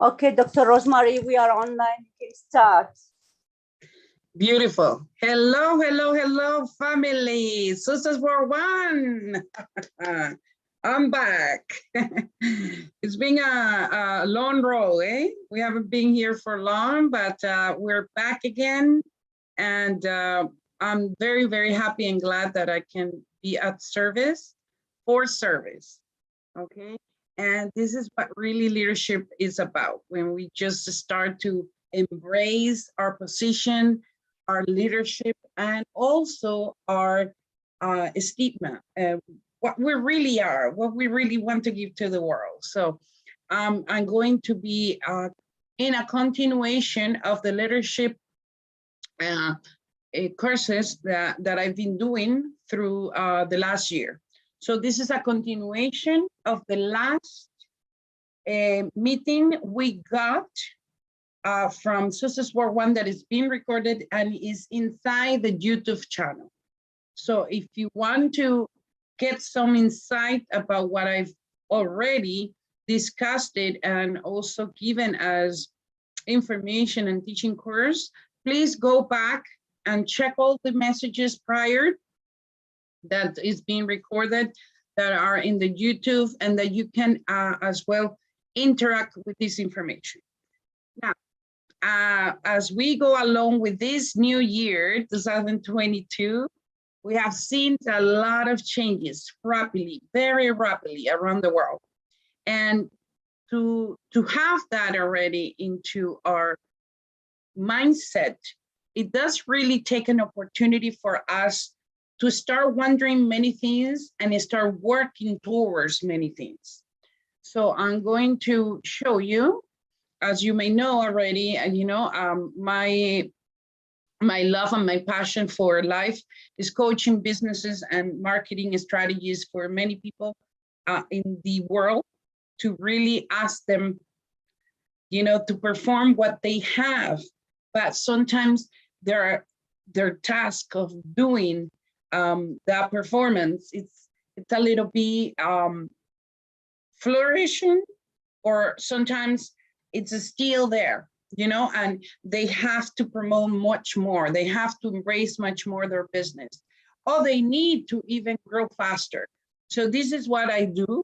Okay, Dr. Rosemarie, we are online. You can start. Beautiful. Hello, hello, hello, family. Sisters for one. I'm back. It's been a long road, eh? We haven't been here for long, but we're back again. And I'm very, very happy and glad that I can be at service for service, okay? And this is what really leadership is about, when we just start to embrace our position, our leadership, and also our stigma, what we really are, what we really want to give to the world. So I'm going to be in a continuation of the leadership courses that I've been doing through the last year. So this is a continuation of the last meeting we got from Sisters War One that is being recorded and is inside the YouTube channel. So if you want to get some insight about what I've already discussed it and also given as information and teaching course, please go back and check all the messages prior that is being recorded that are in the YouTube, and that you can as well interact with this information. Now, as we go along with this new year, 2022, we have seen a lot of changes rapidly, very rapidly around the world. And to have that already into our mindset, it does really take an opportunity for us to start wondering many things and start working towards many things. So I'm going to show you, as you may know already, and my love and my passion for life is coaching businesses and marketing strategies for many people in the world, to really ask them, to perform what they have. But sometimes their task of doing that performance, it's a little bit flourishing, or sometimes it's still there, and they have to promote much more. They have to embrace much more their business, or they need to even grow faster. So this is what I do.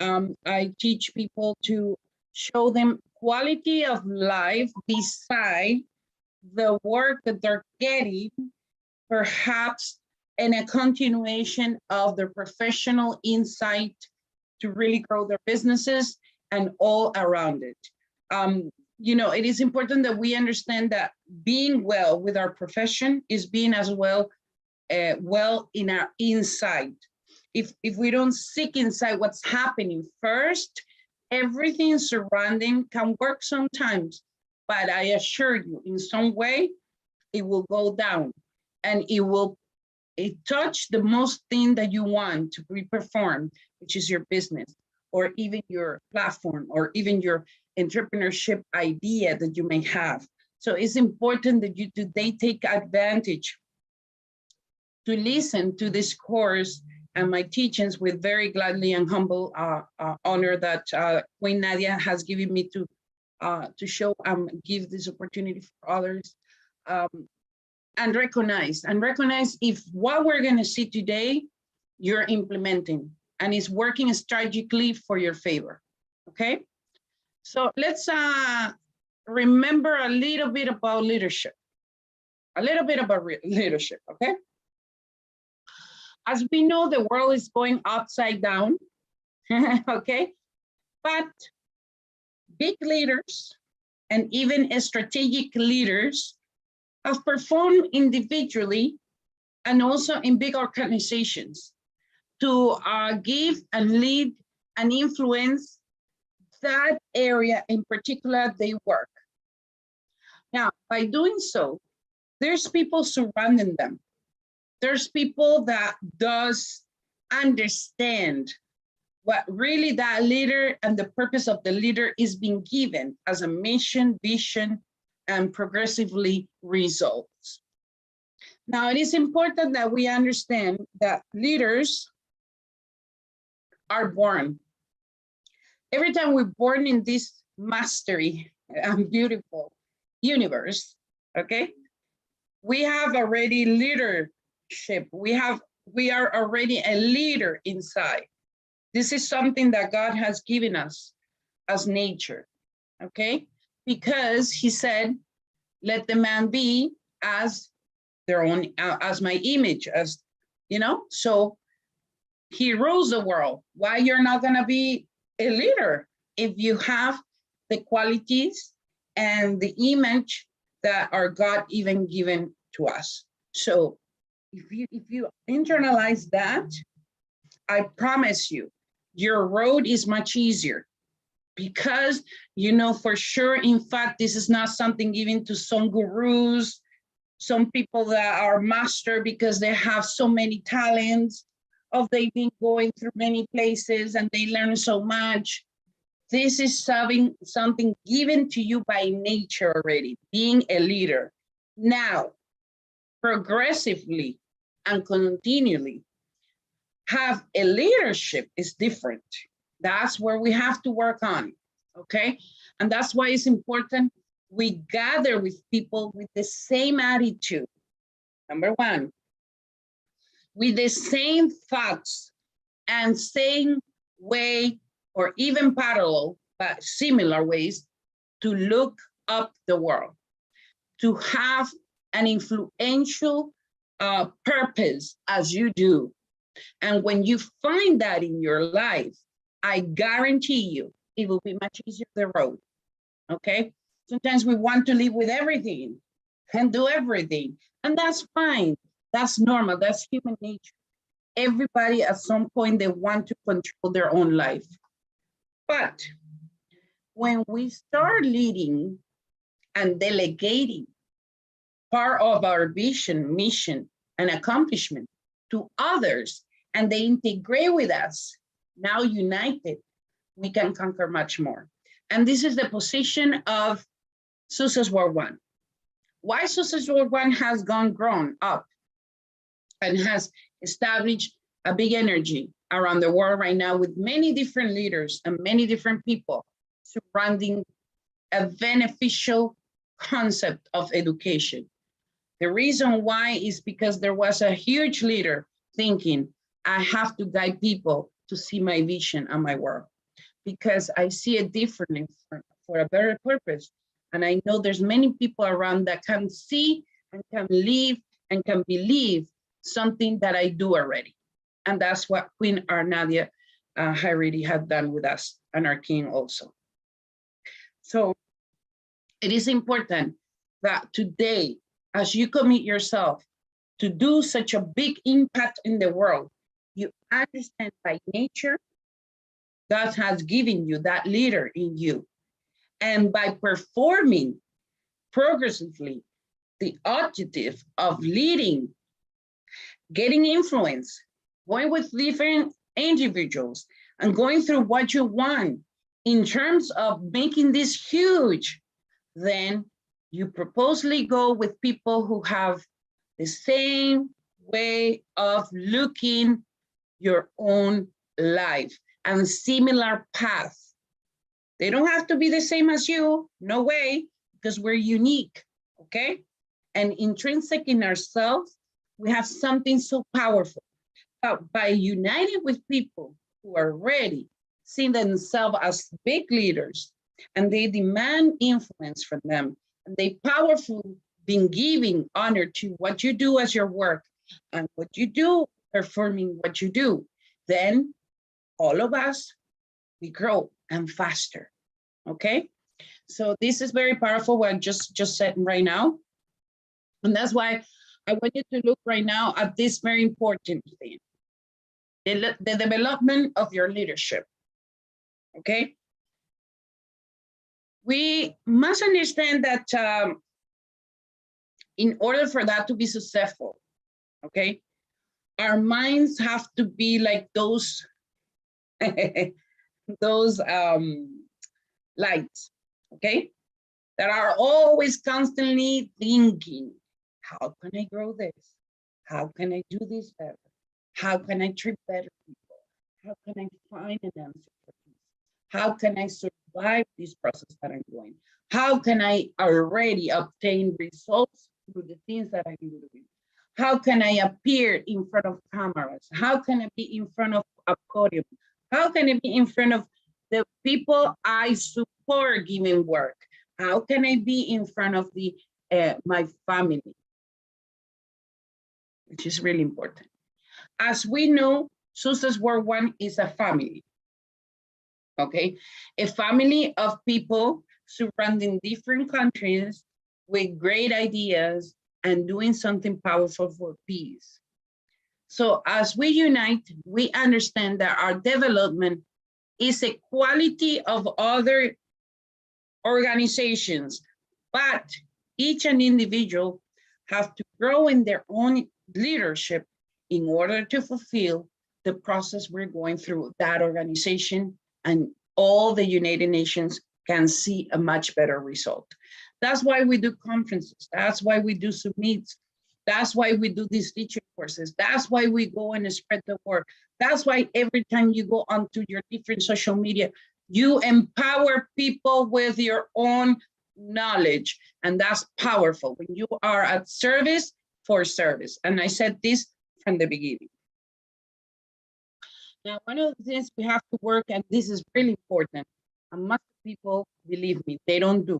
I teach people to show them quality of life beside the work that they're getting, perhaps in a continuation of their professional insight to really grow their businesses and all around it. It is important that we understand that being well with our profession is being as well well in our inside. If we don't seek inside what's happening first, everything surrounding can work sometimes, but I assure you, in some way, it will go down, and it touch the most thing that you want to be performed, which is your business, or even your platform, or even your entrepreneurship idea that you may have. So it's important that you today take advantage to listen to this course and my teachings with very gladly and humble honor that Queen Nadia has given me to show and give this opportunity for others, and recognize if what we're going to see today you're implementing and is working strategically for your favor. Okay, so let's remember a little bit about leadership. Okay, as we know, the world is going upside down. Okay, but big leaders and even strategic leaders have performed individually and also in big organizations to give and lead and influence that area in particular they work. Now, by doing so, there's people surrounding them. There's people that does understand what really that leader and the purpose of the leader is being given as a mission, vision, and progressively results. Now, it is important that we understand that leaders are born. Every time we're born in this mastery and beautiful universe, okay? We have already leadership. We are already a leader inside. This is something that God has given us as nature, okay? Because he said, let the man be as their own, as my image, as, you know, so he rules the world. Why you're not gonna be a leader if you have the qualities and the image that are God even given to us? So if you internalize that, I promise you, your road is much easier, because you know for sure, in fact, this is not something given to some gurus, some people that are master because they have so many talents, or they've been going through many places and they learn so much. This is something given to you by nature already, being a leader. Now, progressively and continually, have a leadership is different. That's where we have to work on, okay? And that's why it's important we gather with people with the same attitude, number one, with the same thoughts and same way, or even parallel, but similar ways to look up the world, to have an influential purpose as you do. And when you find that in your life, I guarantee you, it will be much easier the road, okay? Sometimes we want to live with everything and do everything, and that's fine. That's normal, that's human nature. Everybody at some point, they want to control their own life. But when we start leading and delegating part of our vision, mission, and accomplishment to others, and they integrate with us, now united, we can conquer much more. And this is the position of Success World One. Why Success World One has grown up and has established a big energy around the world right now, with many different leaders and many different people surrounding a beneficial concept of education. The reason why is because there was a huge leader thinking, I have to guide people to see my vision and my work, because I see it differently for a better purpose. And I know there's many people around that can see and can live and can believe something that I do already. And that's what Queen Arnadia Hariri had done with us, and our king also. So it is important that today, as you commit yourself to do such a big impact in the world, you understand by nature, God has given you that leader in you. And by performing progressively the objective of leading, getting influence, going with different individuals, and going through what you want in terms of making this huge, then you purposely go with people who have the same way of looking your own life and similar path. They don't have to be the same as you, no way, because we're unique, okay? And intrinsic in ourselves, we have something so powerful. But by uniting with people who are ready, seeing themselves as big leaders, and they demand influence from them, and they powerfully been giving honor to what you do as your work and what you do, performing what you do, then all of us, we grow and faster, okay? So this is very powerful what I just said right now. And that's why I want you to look right now at this very important thing, the development of your leadership, okay? We must understand that in order for that to be successful, okay, our minds have to be like those, those lights, okay, that are always constantly thinking, how can I grow this? How can I do this better? How can I treat better people? How can I find an answer for this? How can I serve survive this process that I'm doing? How can I already obtain results through the things that I'm doing? How can I appear in front of cameras? How can I be in front of a podium? How can I be in front of the people I support giving work? How can I be in front of my family? Which is really important. As we know, Success World One is a family, okay? A family of people surrounding different countries with great ideas and doing something powerful for peace. So as we unite, we understand that our development is a quality of other organizations, but each and individual have to grow in their own leadership in order to fulfill the process we're going through that organization, and all the United Nations can see a much better result. That's why we do conferences. That's why we do summits. That's why we do these teaching courses. That's why we go and spread the word. That's why every time you go onto your different social media, you empower people with your own knowledge. And that's powerful when you are at service for service. And I said this from the beginning. Now, one of the things we have to work, and this is really important, and most people, believe me, they don't do.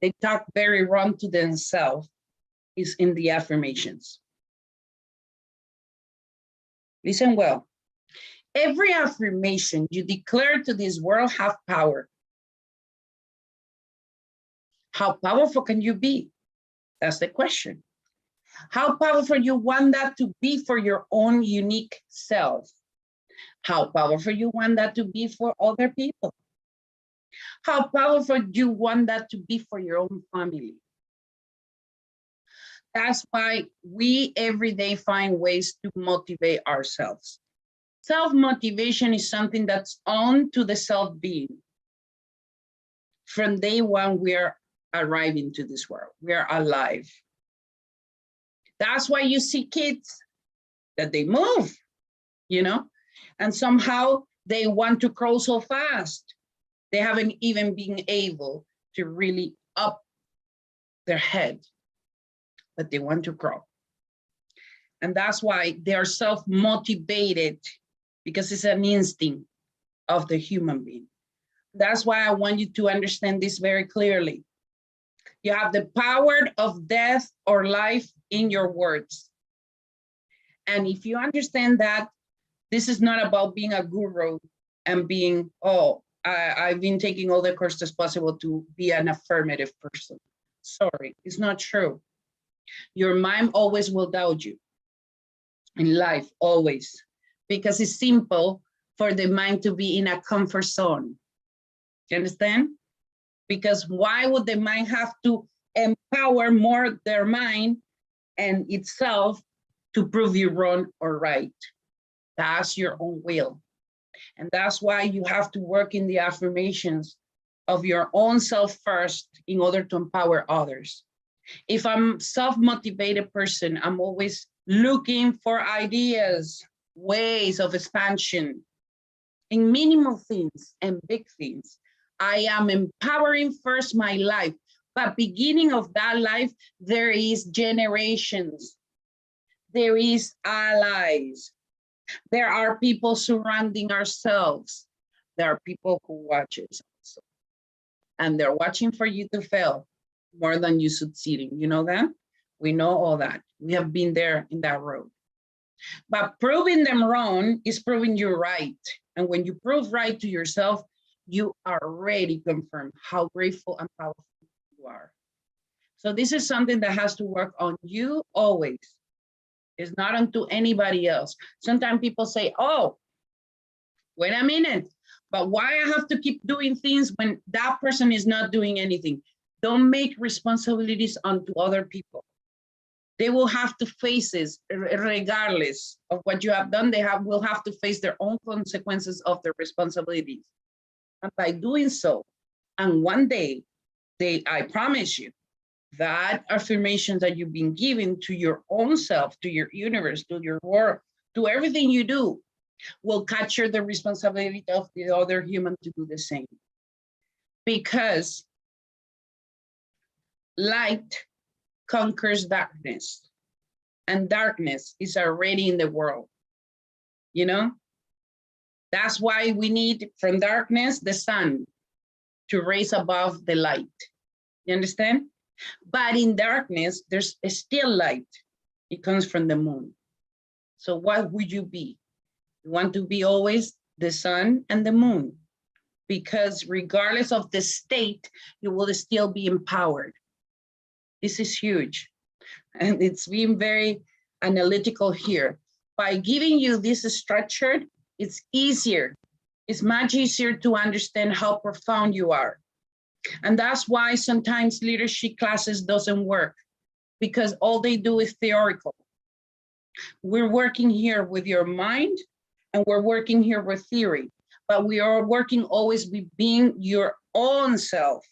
They talk very wrong to themselves, is in the affirmations. Listen well. Every affirmation you declare to this world have power. How powerful can you be? That's the question. How powerful you want that to be for your own unique self? How powerful you want that to be for other people? How powerful you want that to be for your own family? That's why we every day find ways to motivate ourselves. Self-motivation is something that's on to the self-being. From day one, we are arriving to this world. We are alive. That's why you see kids that they move, you know, and somehow they want to crawl so fast. They haven't even been able to really up their head, but they want to crawl. And that's why they are self-motivated, because it's an instinct of the human being. That's why I want you to understand this very clearly. You have the power of death or life in your words. And if you understand that, this is not about being a guru and being, oh, I've been taking all the courses possible to be an affirmative person. Sorry, it's not true. Your mind always will doubt you in life, always, because it's simple for the mind to be in a comfort zone. You understand? Because why would the mind have to empower more their mind and itself to prove you wrong or right? That's your own will. And that's why you have to work in the affirmations of your own self first in order to empower others. If I'm a self-motivated person, I'm always looking for ideas, ways of expansion in minimal things and big things. I am empowering first my life, but beginning of that life, there is generations. There is allies. There are people surrounding ourselves. There are people who watch us also. And they're watching for you to fail more than you succeeding. You know that? We know all that. We have been there in that road. But proving them wrong is proving you right. And when you prove right to yourself, you are already confirmed how grateful and powerful you are. So this is something that has to work on you always. It's not onto anybody else. Sometimes people say, oh, wait a minute, but why I have to keep doing things when that person is not doing anything? Don't make responsibilities onto other people. They will have to face it regardless of what you have done. They will have to face their own consequences of their responsibilities. And by doing so, and one day, I promise you, that affirmations that you've been giving to your own self, to your universe, to your work, to everything you do, will capture the responsibility of the other human to do the same. because light conquers darkness, and darkness is already in the world, you know? That's why we need from darkness, the sun, to raise above the light. You understand? But in darkness, there's still light. It comes from the moon. So what would you be? You want to be always the sun and the moon, because regardless of the state, you will still be empowered. This is huge. And it's been very analytical here. By giving you this structure, it's easier. It's much easier to understand how profound you are. And that's why sometimes leadership classes doesn't work, because all they do is theoretical. We're working here with your mind, and we're working here with theory, but we are working always with being your own self,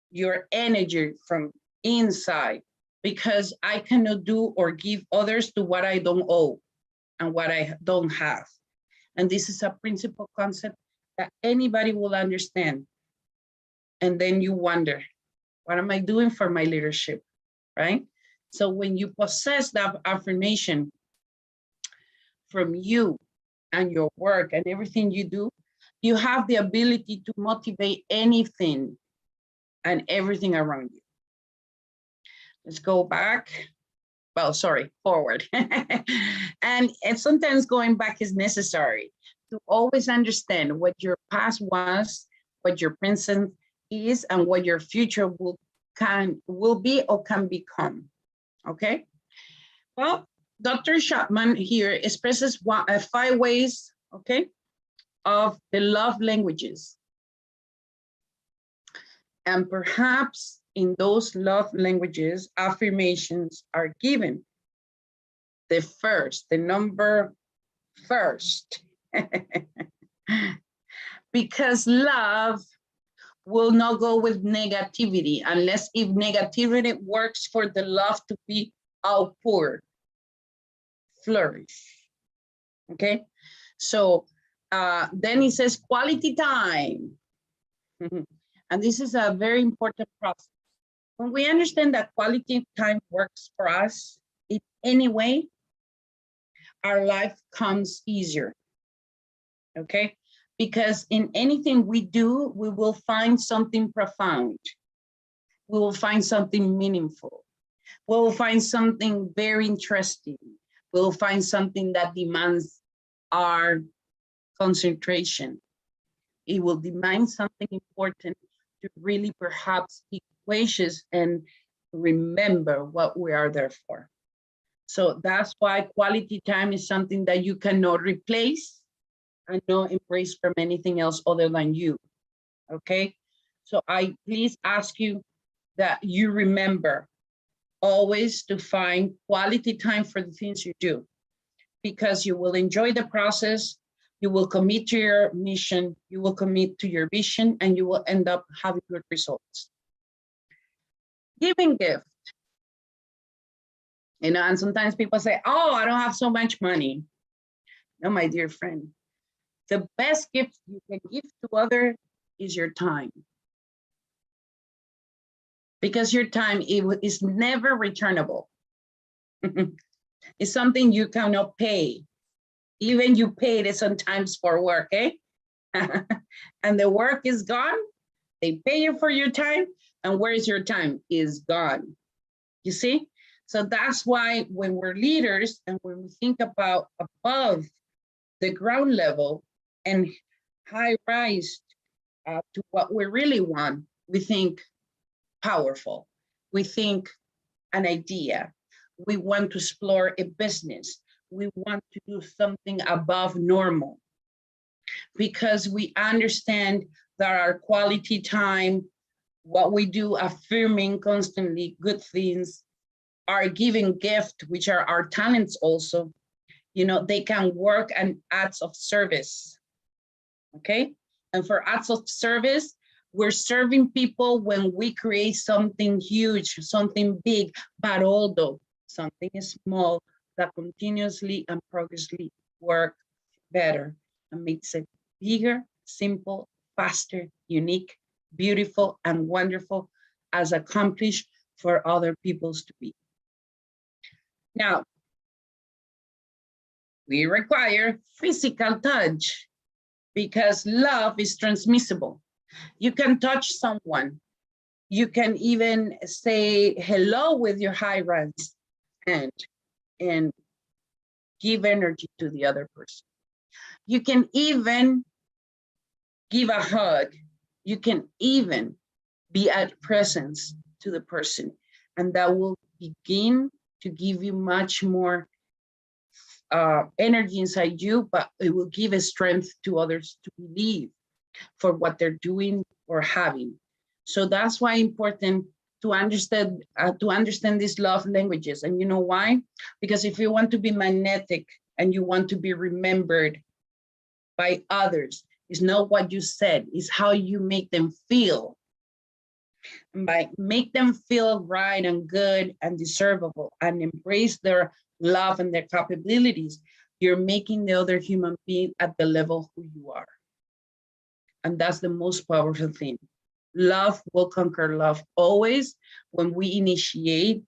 your energy from inside, because I cannot do or give others to what I don't owe and what I don't have. And this is a principal concept that anybody will understand. And then you wonder, what am I doing for my leadership, right? So when you possess that affirmation from you and your work and everything you do, you have the ability to motivate anything and everything around you. Let's go back. Well, sorry, forward. and sometimes going back is necessary to always understand what your past was, what your present is, and what your future will be or can become. Okay. Well, Dr. Chapman here expresses 5 ways, okay, of the love languages. And perhaps in those love languages, affirmations are given. The number first. Because love will not go with negativity unless if negativity works for the love to be outpoured, flourish. Okay, so then he says quality time. And this is a very important process. When we understand that quality time works for us in any way, our life comes easier. Okay, because in anything we do, we will find something profound. We will find something meaningful. We will find something very interesting. We will find something that demands our concentration. It will demand something important to really perhaps be gracious and remember what we are there for. So that's why quality time is something that you cannot replace and not embrace from anything else other than you. Okay, so I please ask you that you remember always to find quality time for the things you do, because you will enjoy the process, you will commit to your mission, you will commit to your vision, and you will end up having good results. Giving gift. You know, and sometimes people say, oh, I don't have so much money. No, my dear friend, the best gift you can give to others is your time. Because your time is never returnable. It's something you cannot pay. Even you paid it sometimes for work, eh? And the work is gone. They pay you for your time, and where is your time? Is gone. You see? So that's why when we're leaders and when we think about above the ground level and high rise to what we really want, we think powerful. We think an idea. We want to explore a business. We want to do something above normal, because we understand that our quality time, what we do, affirming constantly good things, our giving gift, which are our talents also, you know, they can work and acts of service. Okay, and for acts of service, we're serving people when we create something huge, something big, but although something small that continuously and progressively work better and makes it bigger, simple, faster, unique, beautiful, and wonderful as accomplished for other peoples to be. Now, we require physical touch because love is transmissible. You can touch someone. You can even say hello with your high rise and give energy to the other person. You can even give a hug. You can even be at presence to the person, and that will begin to give you much more energy inside you, but it will give a strength to others to believe for what they're doing or having. So that's why important to understand these love languages. And you know why? Because if you want to be magnetic and you want to be remembered by others, it's not what you said, it's how you make them feel. And by make them feel right and good and deservable and embrace their love and their capabilities, you're making the other human being at the level who you are. And that's the most powerful thing. Love will conquer love always when we initiate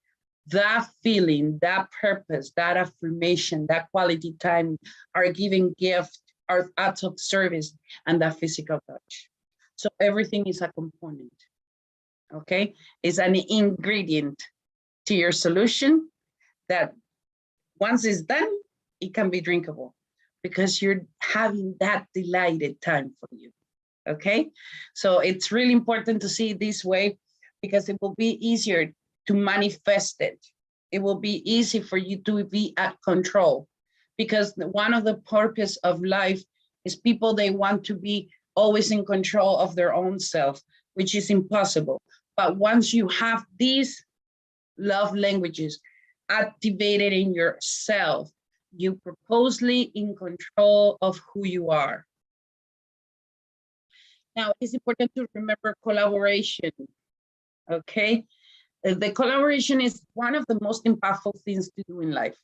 that feeling, that purpose, that affirmation, that quality time, our giving gift, our acts of service, and that physical touch. So everything is a component, okay? It's an ingredient to your solution that once it's done, it can be drinkable because you're having that delighted time for you. Okay, so it's really important to see it this way because it will be easier to manifest it. It will be easy for you to be at control because one of the purpose of life is people, they want to be always in control of their own self, which is impossible. But once you have these love languages activated in yourself, you purposely in control of who you are. Now, it's important to remember collaboration, okay? The collaboration is one of the most impactful things to do in life.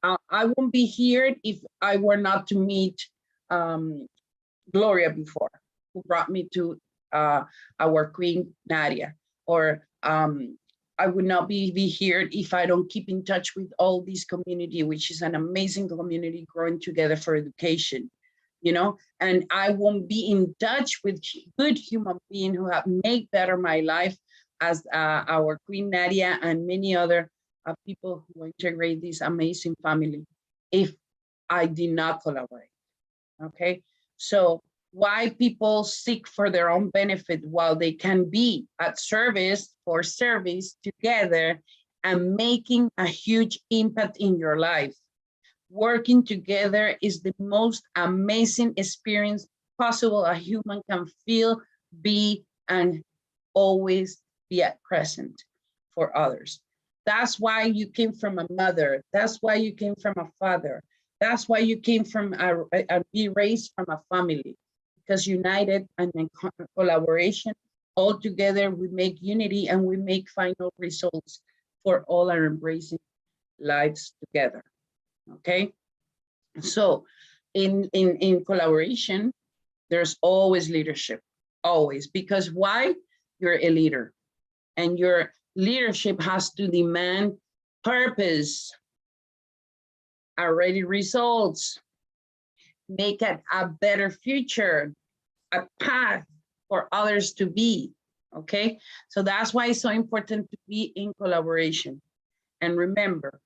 I won't be here if I were not to meet Gloria before, who brought me to our Queen Nadia, or I would not be here if I don't keep in touch with all this community, which is an amazing community growing together for education. You know, and I won't be in touch with good human beings who have made better my life as our Queen Nadia and many other people who integrate this amazing family if I did not collaborate, okay? So why people seek for their own benefit while they can be at service for service together and making a huge impact in your life. Working together is the most amazing experience possible a human can feel, be, and always be at present for others. That's why you came from a mother. That's why you came from a father. That's why you came from be raised from a family, because united and in collaboration, all together we make unity and we make final results for all our embracing lives together. Okay, so in collaboration, there's always leadership, always, because why? You're a leader and your leadership has to demand purpose, already results, make it a better future, a path for others to be, okay? So that's why it's so important to be in collaboration. And remember,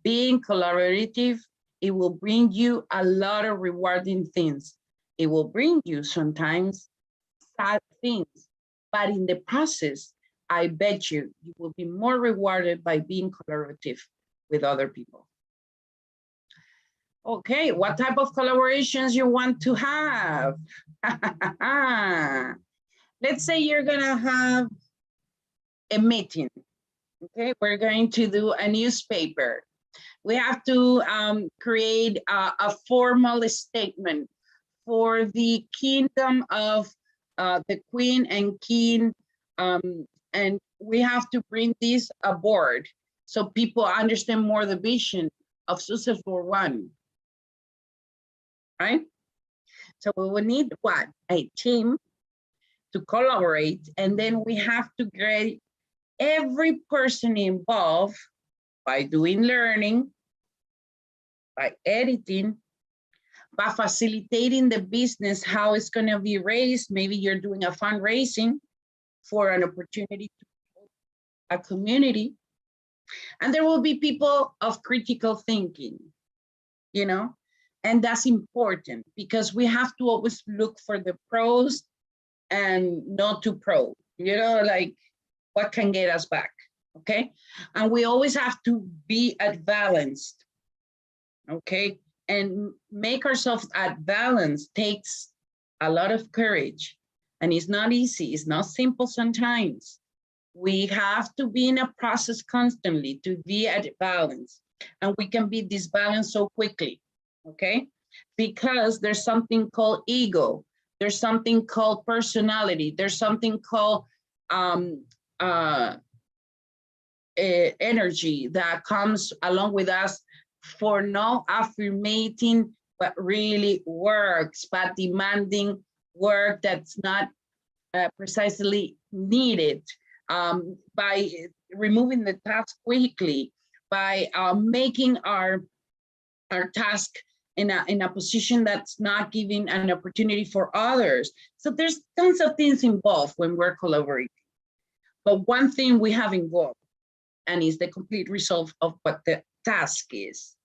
being collaborative, it will bring you a lot of rewarding things. It will bring you sometimes sad things, but in the process, I bet you will be more rewarded by being collaborative with other people. Okay, what type of collaborations you want to have? Let's say you're gonna have a meeting. Okay, we're going to do a newspaper. We have to create a formal statement for the kingdom of the queen and king, and we have to bring this aboard so people understand more the vision of Successful One, right? So we will need what? A team to collaborate, and then we have to get every person involved by doing learning, by editing, by facilitating the business, how it's going to be raised. Maybe you're doing a fundraising for an opportunity to a community. And there will be people of critical thinking, you know, and that's important because we have to always look for the pros and not too pro, you know, like what can get us back, okay? And we always have to be at balanced, okay? And make ourselves at balance takes a lot of courage, and it's not easy, it's not simple sometimes. We have to be in a process constantly to be at balance, and we can be disbalanced so quickly, okay? Because there's something called ego, there's something called personality, there's something called energy that comes along with us for not affirmating, but really works, but demanding work that's not precisely needed, by removing the task quickly, by making our task in a position that's not giving an opportunity for others. So there's tons of things involved when we're collaborating. But one thing we have involved, and is the complete result of what the task is.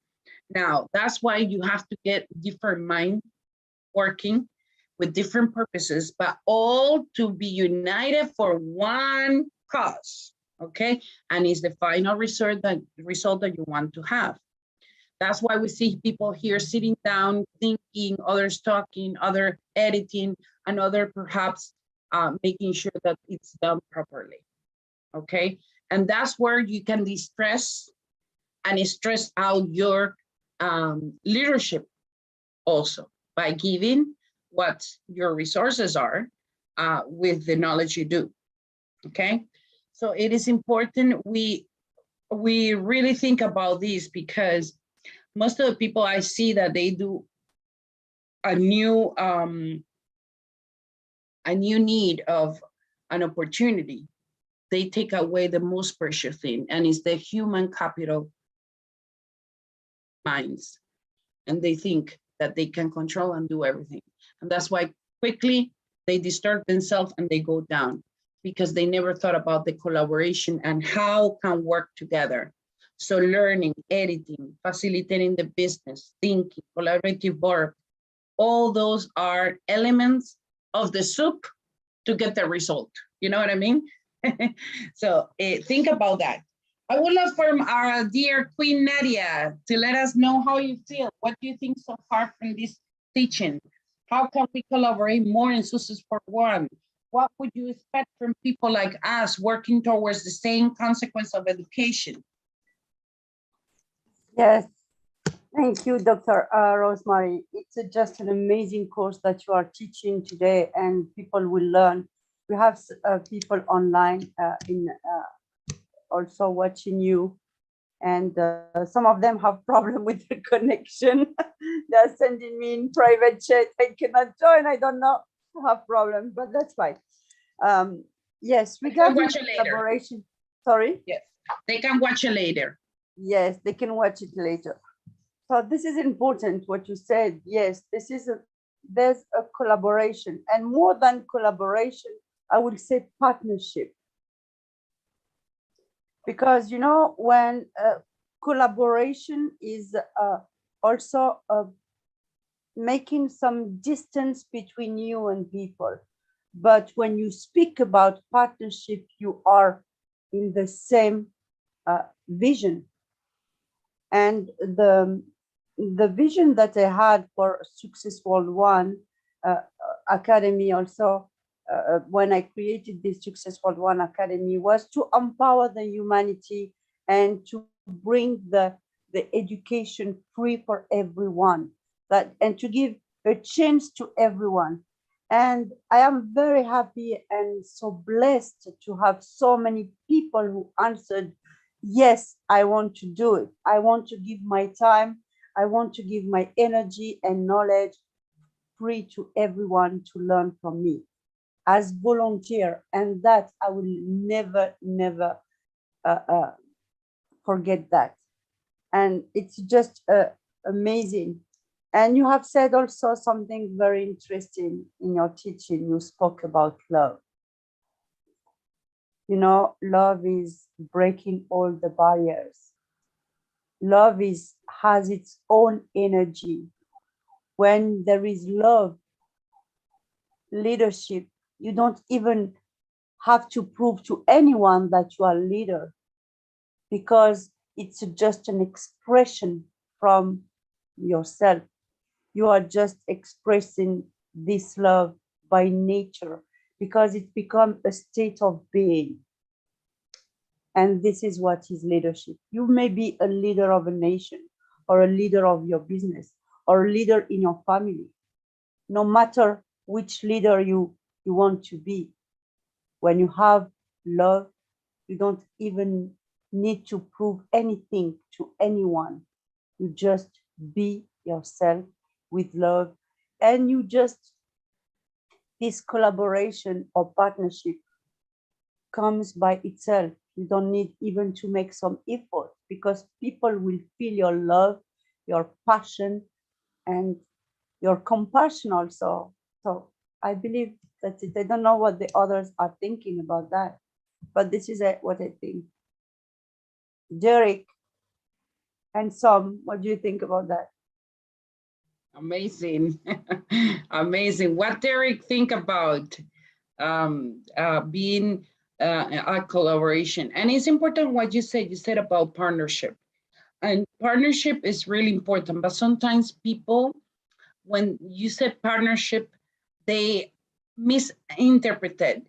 Now, that's why you have to get different minds working with different purposes, but all to be united for one cause, okay? And it's the final result that you want to have. That's why we see people here sitting down, thinking, others talking, other editing, and other perhaps making sure that it's done properly, okay? And that's where you can de-stress and stress out your leadership also by giving what your resources are with the knowledge you do, okay? So it is important we really think about this, because most of the people I see that they do a new need of an opportunity, they take away the most precious thing, and it's the human capital minds. And they think that they can control and do everything. And that's why quickly they disturb themselves and they go down, because they never thought about the collaboration and how can work together. So learning, editing, facilitating the business, thinking, collaborative work, all those are elements of the soup to get the result. You know what I mean? So think about that. I would love for our dear Queen Nadia to let us know how you feel. What do you think so far from this teaching? How can we collaborate more in Success for One? What would you expect from people like us working towards the same consequence of education? Yes, thank you, Dr. Rosemarie. It's just an amazing course that you are teaching today, and people will learn. We have people online also watching you, and some of them have problem with the connection. They're sending me in private chat, I cannot join, I don't know, I have problem, but that's fine. Yes, regarding collaboration, sorry? Yes, they can watch it later. Yes, they can watch it later. So this is important, what you said. Yes, there's a collaboration, and more than collaboration, I will say partnership. Because, you know, when collaboration is also making some distance between you and people. But when you speak about partnership, you are in the same vision. And the vision that I had for Successful One Academy also, when I created this Successful One Academy, was to empower the humanity and to bring the education free for everyone, and to give a chance to everyone. And I am very happy and so blessed to have so many people who answered, yes, I want to do it. I want to give my time. I want to give my energy and knowledge free to everyone to learn from me. as volunteer, and that I will never, never forget that. And it's just amazing. And you have said also something very interesting in your teaching. You spoke about love. You know, love is breaking all the barriers. Love has its own energy. When there is love, leadership, you don't even have to prove to anyone that you are a leader, because it's just an expression from yourself. You are just expressing this love by nature, because it's become a state of being. And this is what is leadership. You may be a leader of a nation, or a leader of your business, or a leader in your family. No matter which leader you want to be, when you have love, you don't even need to prove anything to anyone. You just be yourself with love, and you just, this collaboration or partnership comes by itself. You don't need even to make some effort, because people will feel your love, your passion, and your compassion also. So I believe that's it. I don't know what the others are thinking about that, but this is what I think. Derek and Sam, what do you think about that? Amazing. Amazing. What Derek think about being a collaboration? And it's important what you said about partnership. And partnership is really important, but sometimes people, when you said partnership, they misinterpreted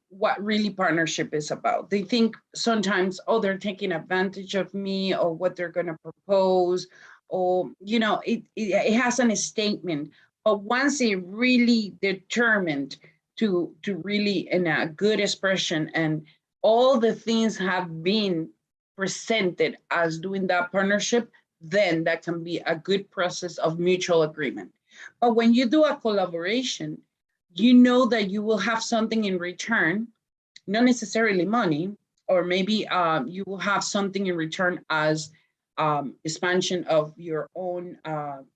what really partnership is about. They think sometimes, oh, they're taking advantage of me, or what they're going to propose, or, you know, it has a statement. But once they really determined to really, in a good expression, and all the things have been presented as doing that partnership, then that can be a good process of mutual agreement. But when you do a collaboration, you know that you will have something in return, not necessarily money, or maybe you will have something in return as expansion of your own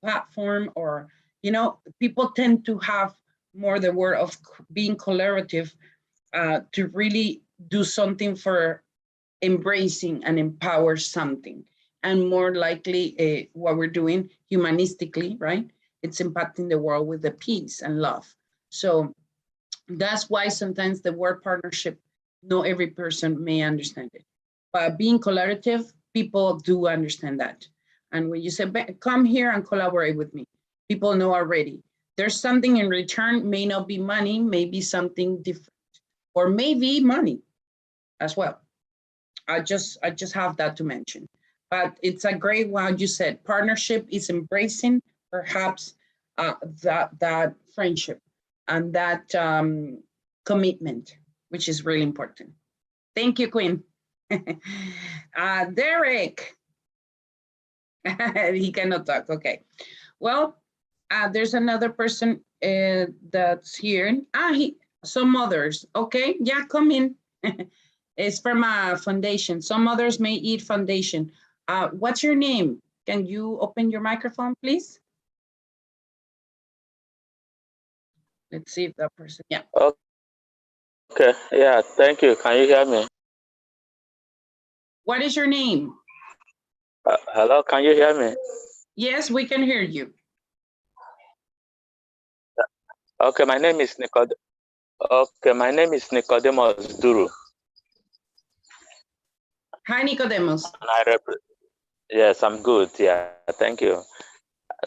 platform, or, you know, people tend to have more the word of being collaborative to really do something for embracing and empower something. And more likely what we're doing humanistically, right? It's impacting the world with the peace and love. So that's why sometimes the word partnership, not every person may understand it. But being collaborative, people do understand that. And when you say, come here and collaborate with me, people know already. There's something in return, may not be money, maybe something different, or maybe money as well. I just have that to mention. But it's a great one. You said partnership is embracing perhaps that friendship and that commitment, which is really important. Thank you, Queen. Derek. He cannot talk. Okay. Well, there's another person that's here. Some others. Okay. Yeah, come in. It's from a foundation. Some others may eat foundation. What's your name? Can you open your microphone, please? Let's see if that person, yeah. Okay, yeah, thank you. Can you hear me? What is your name? Hello, can you hear me? Yes, we can hear you. Okay, my name is Nicodemus Duru. Hi, Nicodemus. Yes, I'm good. Yeah, thank you.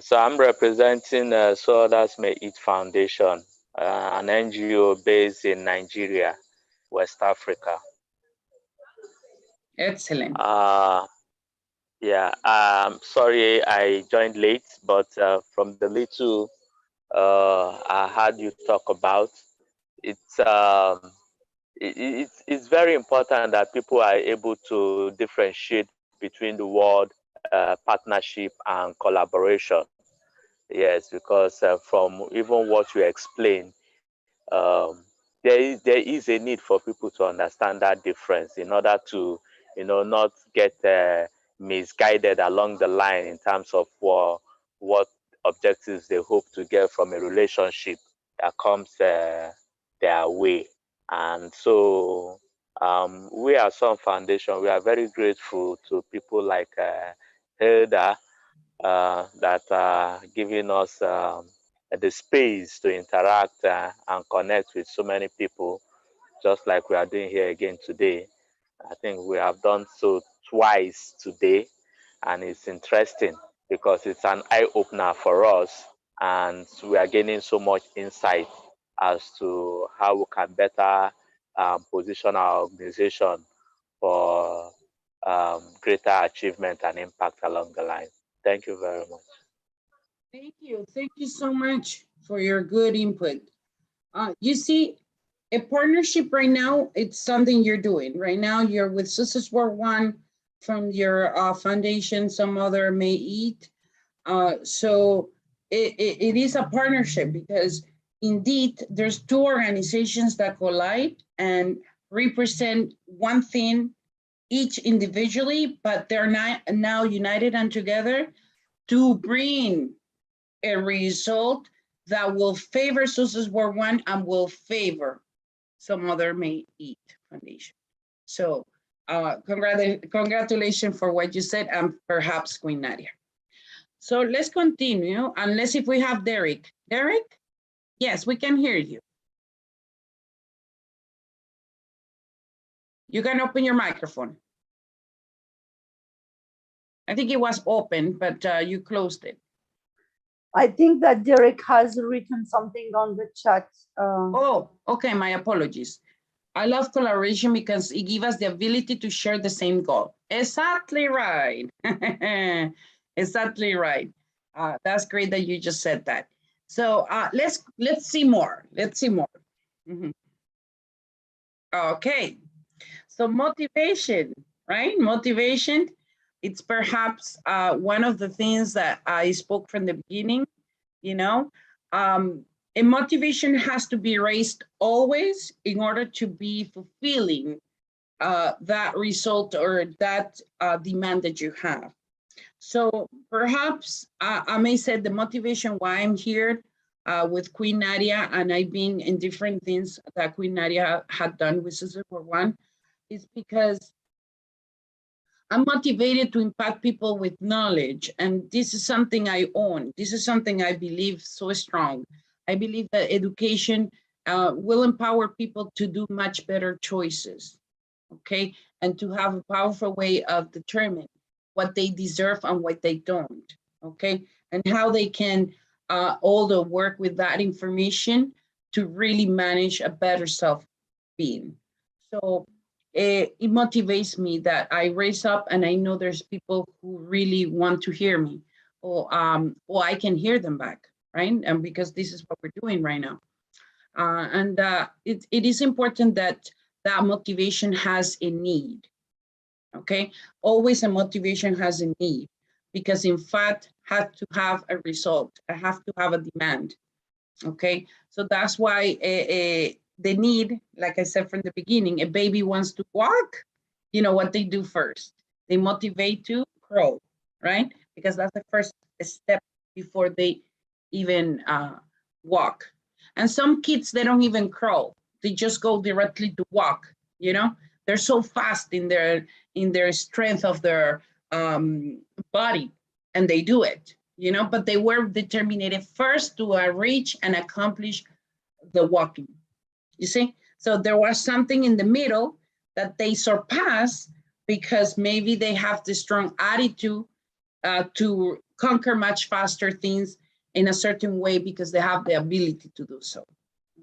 So I'm representing So Others May Eat Foundation, an NGO based in Nigeria, West Africa. Excellent. Yeah, sorry I joined late, but from the little I heard you talk about, it's it's very important that people are able to differentiate between the word partnership and collaboration. Yes, because from even what you explained, there is a need for people to understand that difference in order to, not get misguided along the line in terms of what objectives they hope to get from a relationship that comes their way. And so we at Sun Foundation, we are very grateful to people like Hilda that are giving us the space to interact and connect with so many people, just like we are doing here again today. I think we have done so twice today, and it's interesting because it's an eye opener for us, and we are gaining so much insight as to how we can better position our organization for greater achievement and impact along the line. Thank you very much. Thank you. Thank you so much for your good input. You see, a partnership right now, it's something you're doing. Right now, you're with Sisters World One from your foundation, some other may eat. So it is a partnership because indeed there's two organizations that collide and represent one thing each individually, but they're not now united and together to bring a result that will favor Sisters World One and will favor some other may eat foundation. So congratulations for what you said and perhaps Queen Nadia. So let's continue, unless if we have Derek. Derek? Yes, we can hear you. You can open your microphone. I think it was open, but you closed it. I think that Derek has written something on the chat. Oh, okay, my apologies. I love collaboration because it gives us the ability to share the same goal. Exactly right. Exactly right. That's great that you just said that. So let's see more. Let's see more. Okay. So motivation, right? Motivation. It's perhaps one of the things that I spoke from the beginning. A motivation has to be raised always in order to be fulfilling that result or that demand that you have. So perhaps I may say the motivation why I'm here with Queen Nadia, and I've been in different things that Queen Nadia had done with Sisters World One, is because I'm motivated to impact people with knowledge, and this is something I own. This is something I believe so strong. I believe that education will empower people to do much better choices, okay? And to have a powerful way of determining what they deserve and what they don't, okay? And how they can also work with that information to really manage a better self-being. So it motivates me that I raise up and I know there's people who really want to hear me, or I can hear them back, right? And because this is what we're doing right now. It is important that that motivation has a need, okay? Always a motivation has a need, because in fact, have to have a result. I have to have a demand, okay? So that's why the need, like I said from the beginning, a baby wants to walk, you know what they do first? They motivate to crawl, right? Because that's the first step before they even walk. And some kids, they don't even crawl. They just go directly to walk, you know? They're so fast in their strength of their body, and they do it, you know? But they were determined first to reach and accomplish the walking. You see? So there was something in the middle that they surpass because maybe they have the strong attitude to conquer much faster things in a certain way because they have the ability to do so,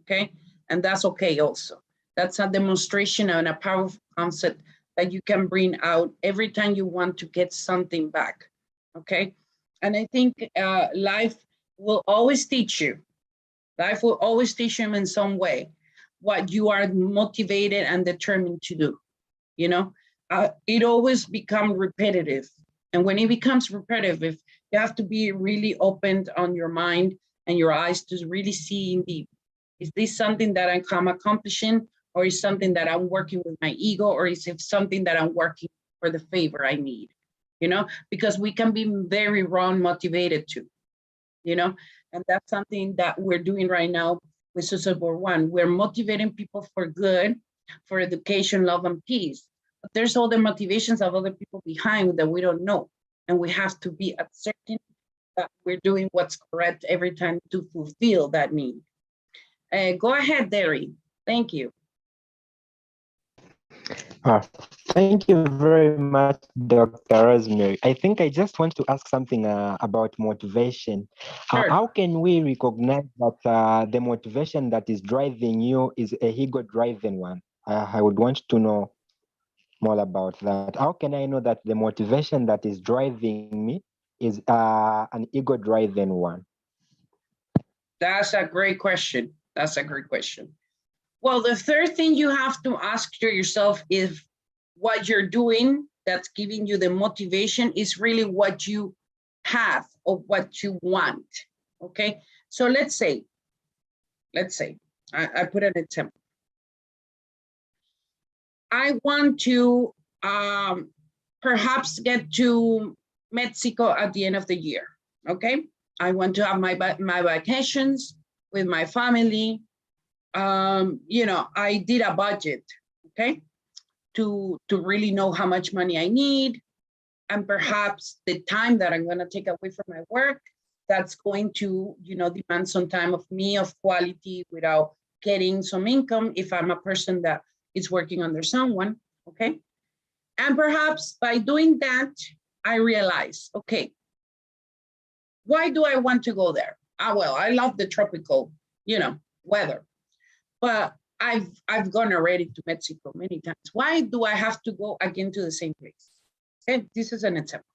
okay? And that's okay also. That's a demonstration and a powerful concept that you can bring out every time you want to get something back, okay? And I think life will always teach you. Life will always teach you in some way what you are motivated and determined to do, you know? It always becomes repetitive. And when it becomes repetitive, you have to be really open on your mind and your eyes to really see indeed Is this something that I'm accomplishing, or is something that I'm working with my ego, or is it something that I'm working for the favor I need? You know, because we can be very wrong motivated too, you know, and that's something that we're doing right now with Social Board One. We're motivating people for good, for education, love, and peace. But there's other motivations of other people behind that we don't know. And we have to be certain that we're doing what's correct every time to fulfill that need. Go ahead, Derry. Thank you. Thank you very much, Dr. Rosemary. I think I just want to ask something about motivation. Sure. How can we recognize that the motivation that is driving you is a ego-driven one? I would want to know more about that. How can I know that the motivation that is driving me is an ego-driven one? That's a great question. That's a great question. Well, the third thing you have to ask yourself is what you're doing that's giving you the motivation is really what you have or what you want, okay? So let's say, I put an example. I want to perhaps get to Mexico at the end of the year, okay? I want to have my vacations with my family. You know, I did a budget, okay, to really know how much money I need, and perhaps the time that I'm going to take away from my work, that's going to, you know, demand some time of me of quality without getting some income if I'm a person that is working under someone, okay? And perhaps by doing that, I realize, okay, why do I want to go there? Well, I love the tropical, you know, weather, but I've gone already to Mexico many times. Why do I have to go again to the same place? Okay, this is an example.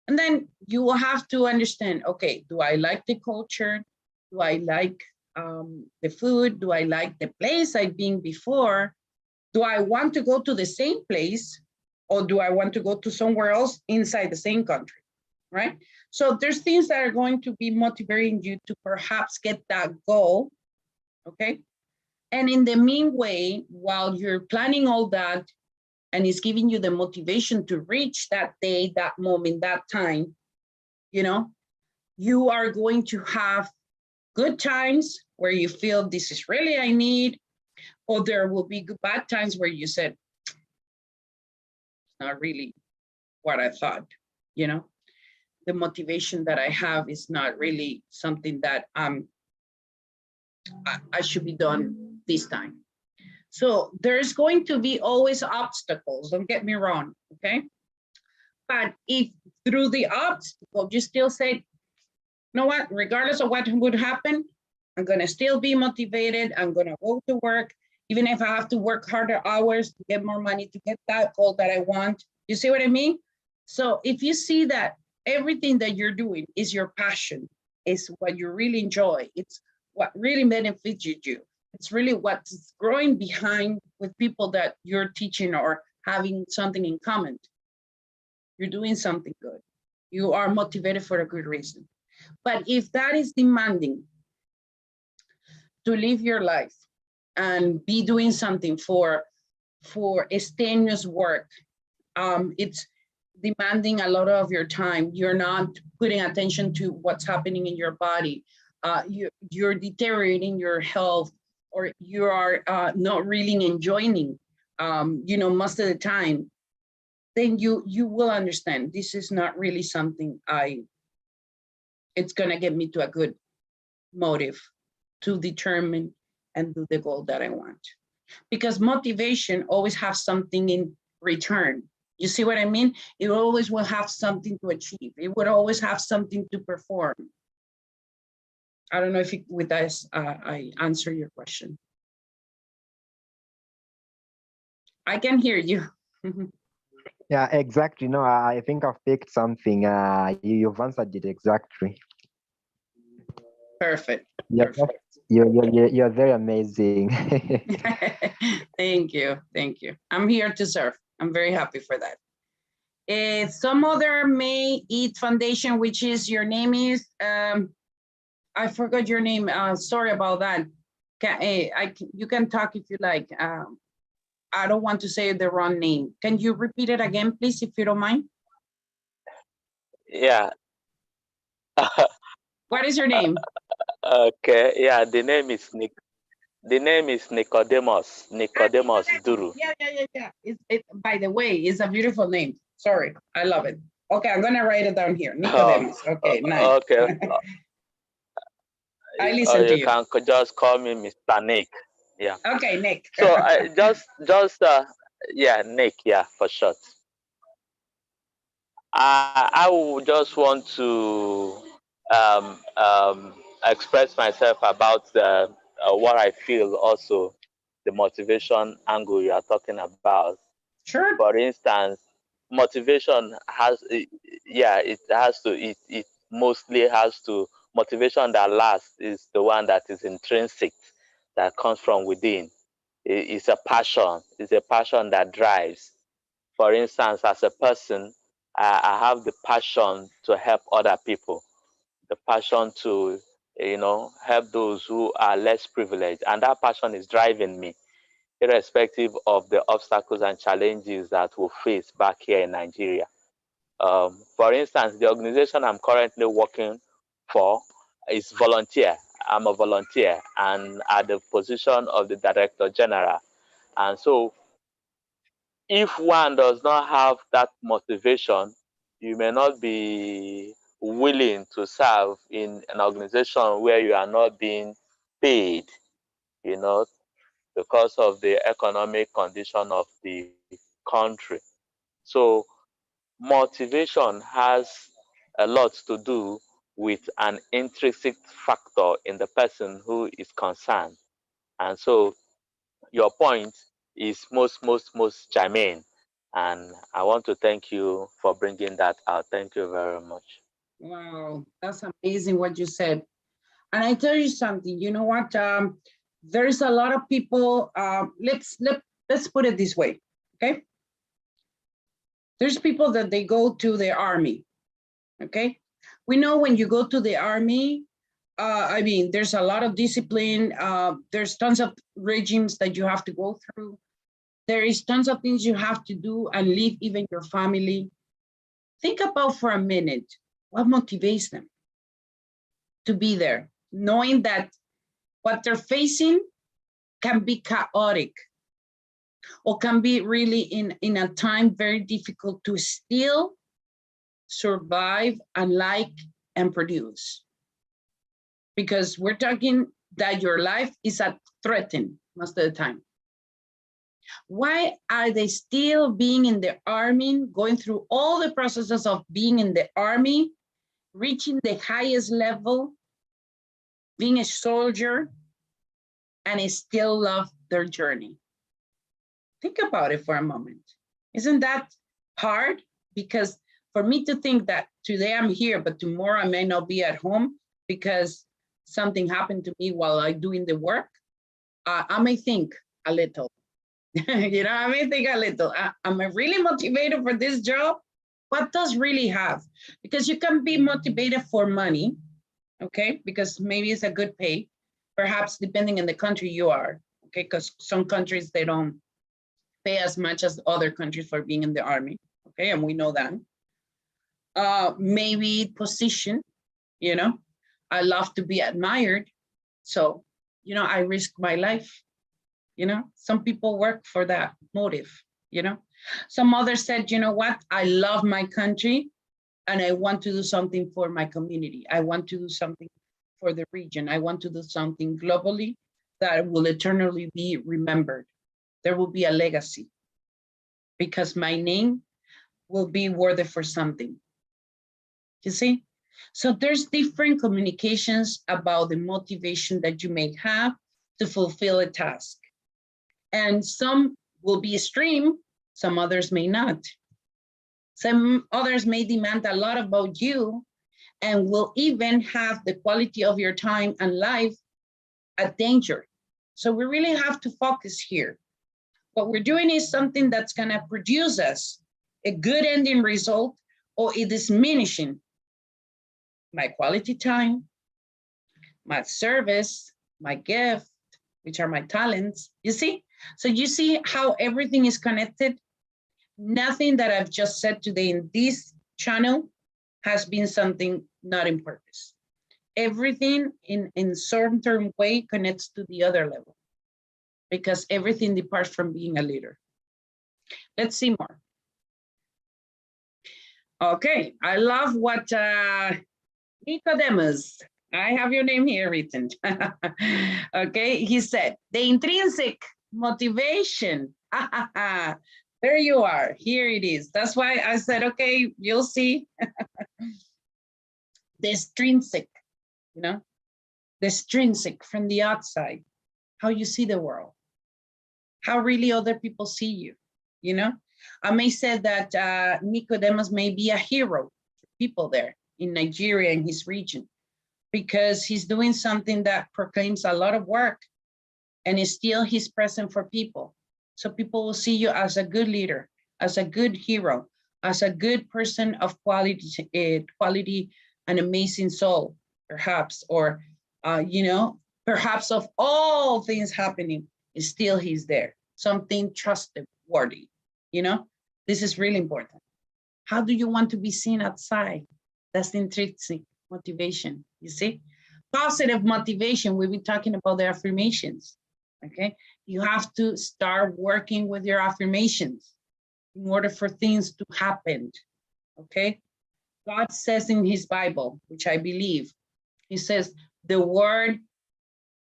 And then you will have to understand, okay, do I like the culture? Do I like the food? Do I like the place I've been before? Do I want to go to the same place, or do I want to go to somewhere else inside the same country, right? So there's things that are going to be motivating you to perhaps get that goal, okay? And in the meanwhile, while you're planning all that, and it's giving you the motivation to reach that day, that moment, that time, you know, you are going to have good times where you feel this is really I need, or there will be bad times where you said, it's not really what I thought, you know, the motivation that I have is not really something that I should be done this time. So there's going to be always obstacles, don't get me wrong, okay? But if through the obstacle, you still say, you know what, regardless of what would happen, I'm gonna still be motivated, I'm gonna go to work, even if I have to work harder hours to get more money, to get that goal that I want. You see what I mean? So if you see that everything that you're doing is your passion, is what you really enjoy, it's what really benefits you, it's really what's growing behind with people that you're teaching or having something in common. You're doing something good. You are motivated for a good reason. But if that is demanding to live your life and be doing something for strenuous work, it's demanding a lot of your time. You're not putting attention to what's happening in your body. You're deteriorating your health, or you are not really enjoying, you know, most of the time, then you will understand this is not really something it's gonna get me to a good motive to determine and do the goal that I want. Because motivation always has something in return. You see what I mean? It always will have something to achieve. It would always have something to perform. I don't know if with this, I answer your question. I can hear you. Yeah, exactly. No, I think I've picked something. You've answered it exactly. Perfect. Yeah, Perfect. you're very amazing. Thank you. Thank you. I'm here to serve. I'm very happy for that. Some other May Eat Foundation, which is your name is I forgot your name. Sorry about that. You can talk if you like. I don't want to say the wrong name. Can you repeat it again, please, if you don't mind? Yeah. What is your name? Okay. Yeah. The name is Nicodemus. Nicodemus Duru. Yeah. By the way, it's a beautiful name. Sorry, I love it. Okay, I'm gonna write it down here. Nicodemus. Okay, nice. Okay. I Or listen to you you. can just call me Mr. Nick. Yeah. Okay, Nick. So I yeah, Nick. Yeah, for short. I would just want to um, um, express myself about what I feel also the motivation angle you are talking about. Sure. For instance, motivation yeah, it mostly has to, motivation that lasts is the one that is intrinsic, that comes from within. It's a passion. It's a passion that drives. For instance, as a person, I have the passion to help other people, the passion to, help those who are less privileged. And that passion is driving me, irrespective of the obstacles and challenges that we face back here in Nigeria. For instance, the organization I'm currently working for is volunteer. I'm a volunteer and at the position of the director general. And so if one does not have that motivation, you may not be willing to serve in an organization where you are not being paid, you know, because of the economic condition of the country. So motivation has a lot to do with an intrinsic factor in the person who is concerned. And so your point is most germane. And I want to thank you for bringing that out. Thank you very much. Wow, that's amazing what you said. And I tell you something, you know what? There's a lot of people, let's put it this way, okay? There's people that they go to the army, okay? We know when you go to the army, I mean, there's a lot of discipline. There's tons of regimes that you have to go through. There is tons of things you have to do and leave even your family. Think about for a minute, what motivates them to be there, knowing that what they're facing can be chaotic or can be really in a time very difficult to still survive and and produce. Because we're talking that your life is at threatened most of the time. Why are they still being in the army, going through all the processes of being in the army, reaching the highest level, being a soldier, and still love their journey? Think about it for a moment. Isn't that hard? Because for me to think that today I'm here, but tomorrow I may not be at home because something happened to me while I'm doing the work, I may think a little. I may think a little. Am I really motivated for this job? What does really have? Because you can be motivated for money, okay? Because maybe it's a good pay, perhaps depending on the country you are, okay? Because some countries, they don't pay as much as other countries for being in the army, okay? And we know that. Maybe position, I love to be admired. So, I risk my life. Some people work for that motive. Some others said, you know what, I love my country and I want to do something for my community. I want to do something for the region. I want to do something globally that will eternally be remembered. There will be a legacy because my name will be worthy for something. You see? So there's different communications about the motivation that you may have to fulfill a task. And some will be extreme, some others may not. Some others may demand a lot about you and will even have the quality of your time and life at danger. So we really have to focus here. What we're doing is something that's gonna produce us a good ending result or a diminishing my quality time, my service, my gift, which are my talents. You see? So you see how everything is connected? Nothing that I've just said today in this channel has been something not in purpose. Everything in certain way connects to the other level, because everything departs from being a leader. Let's see more. Okay, I love what Nicodemus, I have your name here written. Okay, he said, the intrinsic motivation. There you are, here it is. That's why I said, okay, you'll see. The extrinsic, you know, the extrinsic from the outside, how you see the world, how really other people see you, you know. I may say that Nicodemus may be a hero to people there in Nigeria, in his region, because he's doing something that proclaims a lot of work, and still he's present for people. So people will see you as a good leader, as a good hero, as a good person of quality, an amazing soul, perhaps, or, you know, perhaps of all things happening, still he's there, something trustworthy, you know. This is really important. How do you want to be seen outside? That's the intrinsic motivation, you see? Positive motivation, we've been talking about the affirmations, okay? You have to start working with your affirmations in order for things to happen, okay? God says in his Bible, which I believe, he says, the word,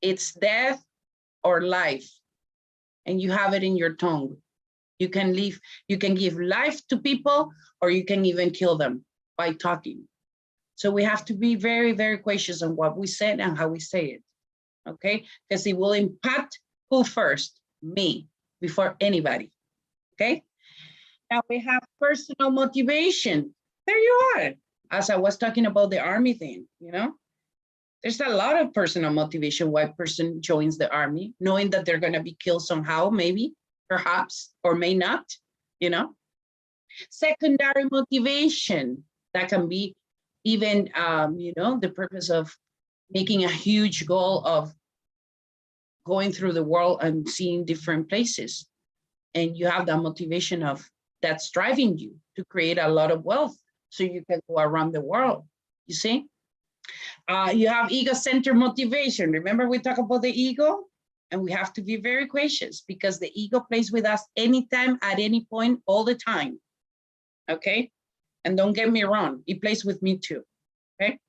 it's death or life, and you have it in your tongue. You can give life to people, or you can even kill them by talking. So we have to be very, very cautious on what we said and how we say it, okay? Because it will impact who first? Me, before anybody, okay? Now we have personal motivation. There you are. As I was talking about the army thing, you know? There's a lot of personal motivation why a person joins the army, knowing that they're gonna be killed somehow, maybe, perhaps, or may not, you know? Secondary motivation, that can be even, you know, the purpose of making a huge goal of going through the world and seeing different places. And you have that motivation of that's driving you to create a lot of wealth so you can go around the world, you see? You have ego-centered motivation. Remember we talked about the ego? And we have to be very cautious because the ego plays with us anytime, at any point, all the time, okay? And don't get me wrong, it plays with me too, okay?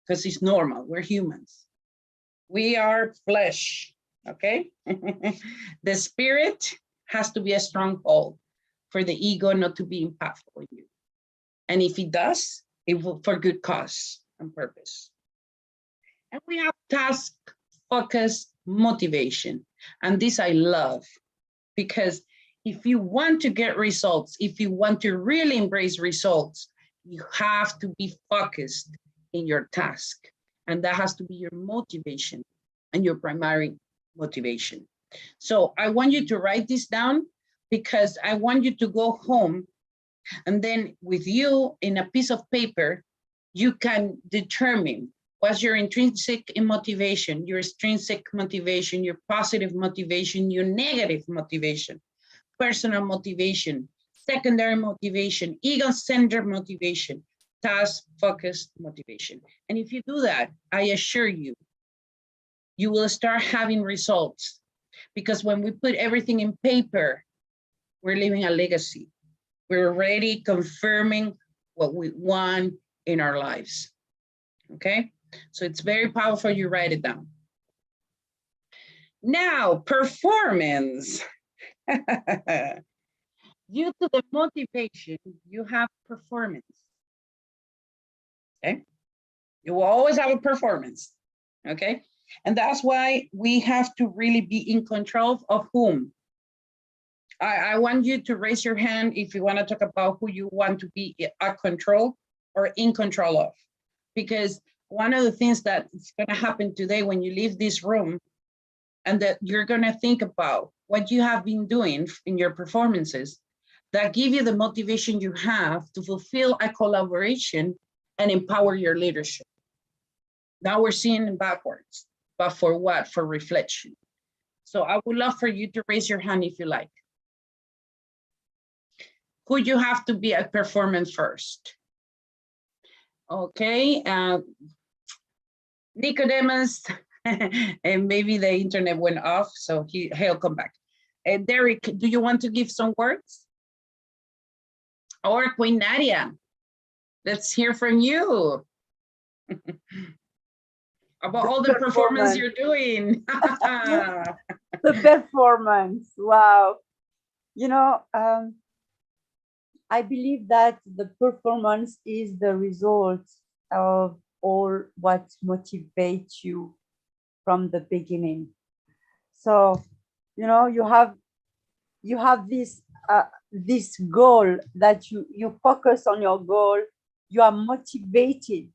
Because it's normal, we're humans. We are flesh, okay? The spirit has to be a stronghold for the ego not to be impactful on you. And if it does, it will for good cause and purpose. And we have task-focused motivation. And this I love, because if you want to get results, if you want to really embrace results, you have to be focused in your task. And that has to be your motivation and your primary motivation. So I want you to write this down, because I want you to go home and then with you in a piece of paper, you can determine what's your intrinsic motivation, your extrinsic motivation, your positive motivation, your negative motivation, personal motivation, secondary motivation, ego-centered motivation, task-focused motivation. And if you do that, I assure you, you will start having results. Because when we put everything in paper, we're leaving a legacy. We're already confirming what we want in our lives, okay? So it's very powerful, you write it down. Now, performance. Due to the motivation, you have performance, okay? You will always have a performance, okay? And that's why we have to really be in control of whom. I want you to raise your hand if you want to talk about who you want to be at control or in control of. Because one of the things that is going to happen today when you leave this room, and that you're going to think about what you have been doing in your performances that give you the motivation you have to fulfill a collaboration and empower your leadership. Now we're seeing backwards, but for what? For reflection. So I would love for you to raise your hand if you like. Who you have to be at performance first? Okay, Nicodemus, and maybe the internet went off, so he'll come back. Derek, do you want to give some words? Or Queen Nadia, let's hear from you. About all the performance you're doing. The performance, wow. You know, I believe that the performance is the result of all what motivates you from the beginning. So, you know, you have this this goal that you focus on your goal. You are motivated.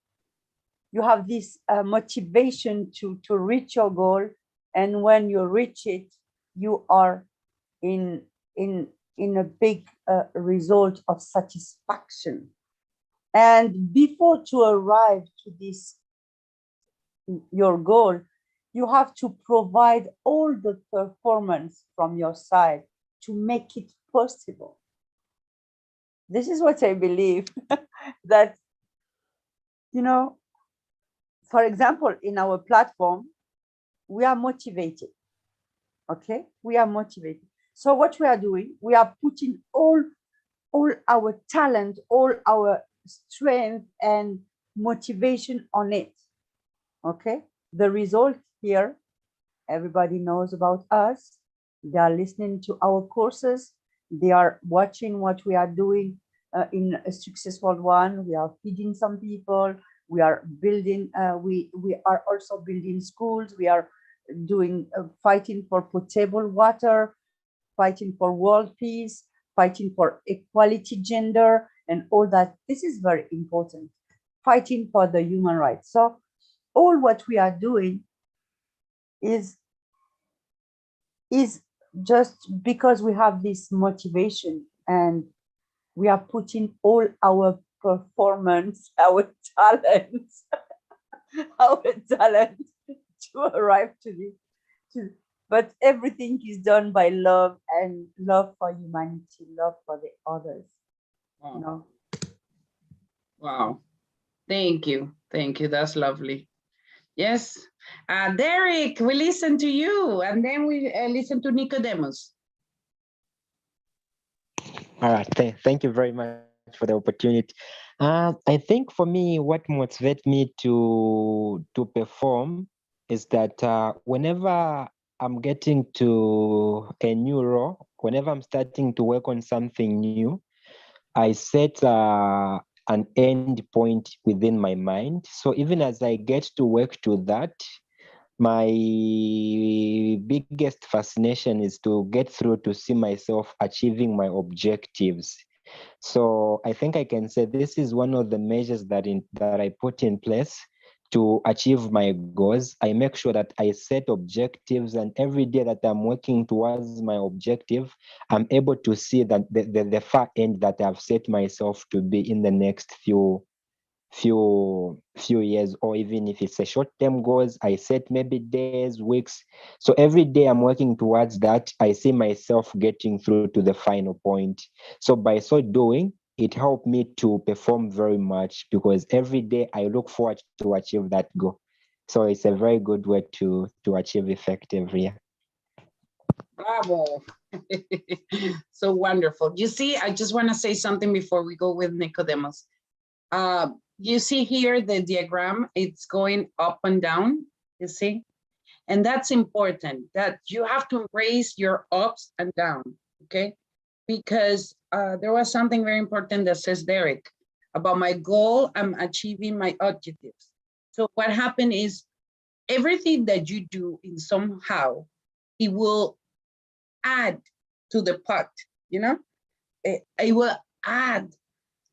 You have this motivation to reach your goal, and when you reach it, you are in a big result of satisfaction. And before to arrive to this your goal, you have to provide all the performance from your side to make it possible. This is what I believe. That, you know, for example, in our platform, we are motivated. Okay, we are motivated. So what we are doing, we are putting all our talent, all our strength and motivation on it. Okay, the result here, everybody knows about us. They are listening to our courses. They are watching what we are doing in a successful one. We are feeding some people. We are building, we are also building schools. We are doing, fighting for potable water, fighting for world peace, fighting for equality, gender, and all that. This is very important. Fighting for the human rights. So all what we are doing is just because we have this motivation, and we are putting all our performance, our talents, our talent to arrive to this. But everything is done by love, and love for humanity, love for the others. Wow. You know? Wow. Thank you. Thank you. That's lovely. Yes. Derek, we listen to you, and then we listen to Nicodemus. All right, thank you very much for the opportunity. I think for me, what motivates me to perform is that whenever I'm getting to a new role, whenever I'm starting to work on something new, I set an end point within my mind. So even as I get to work to that, my biggest fascination is to get through to see myself achieving my objectives. So I think I can say this is one of the measures that I put in place to achieve my goals. I make sure that I set objectives, and every day that I'm working towards my objective, I'm able to see that the far end that I've set myself to be in the next few years, or even if it's a short-term goals, I set maybe days, weeks. So every day I'm working towards that, I see myself getting through to the final point. So by so doing, it helped me to perform very much, because every day I look forward to achieve that goal. So it's a very good way to achieve effectively. Yeah. Bravo. So wonderful. You see, I just want to say something before we go with Nicodemus. You see here the diagram, it's going up and down, you see? And that's important, that you have to embrace your ups and downs, okay? Because there was something very important that says Derek, about my goal, I'm achieving my objectives. So what happened is, everything that you do in somehow, it will add to the pot, you know? It will add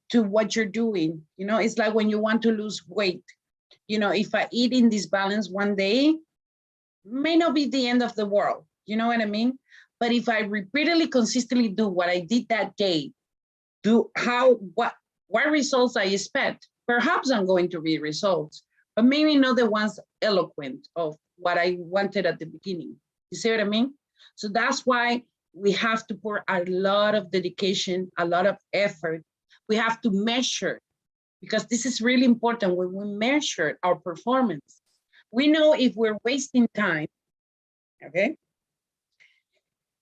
to what you're doing. You know, it's like when you want to lose weight. You know, if I eat in this balance one day, may not be the end of the world. You know what I mean? But if I repeatedly, consistently do what I did that day, what results I expect, perhaps I'm going to read results. but maybe not the ones eloquent of what I wanted at the beginning. You see what I mean? So that's why we have to pour a lot of dedication, a lot of effort. We have to measure, because this is really important. When we measure our performance, we know if we're wasting time, okay?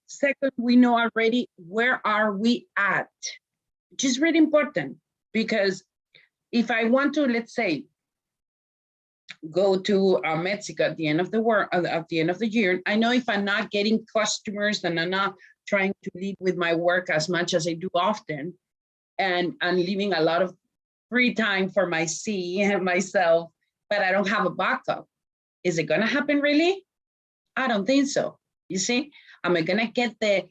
Second, we know already where are we at, which is really important, because if I want to, let's say, go to Mexico at the end of the year, I know if I'm not getting customers and I'm not trying to lead with my work as much as I do often, and I'm leaving a lot of free time for myself, but I don't have a backup. Is it gonna happen really? I don't think so. You see, am I gonna get the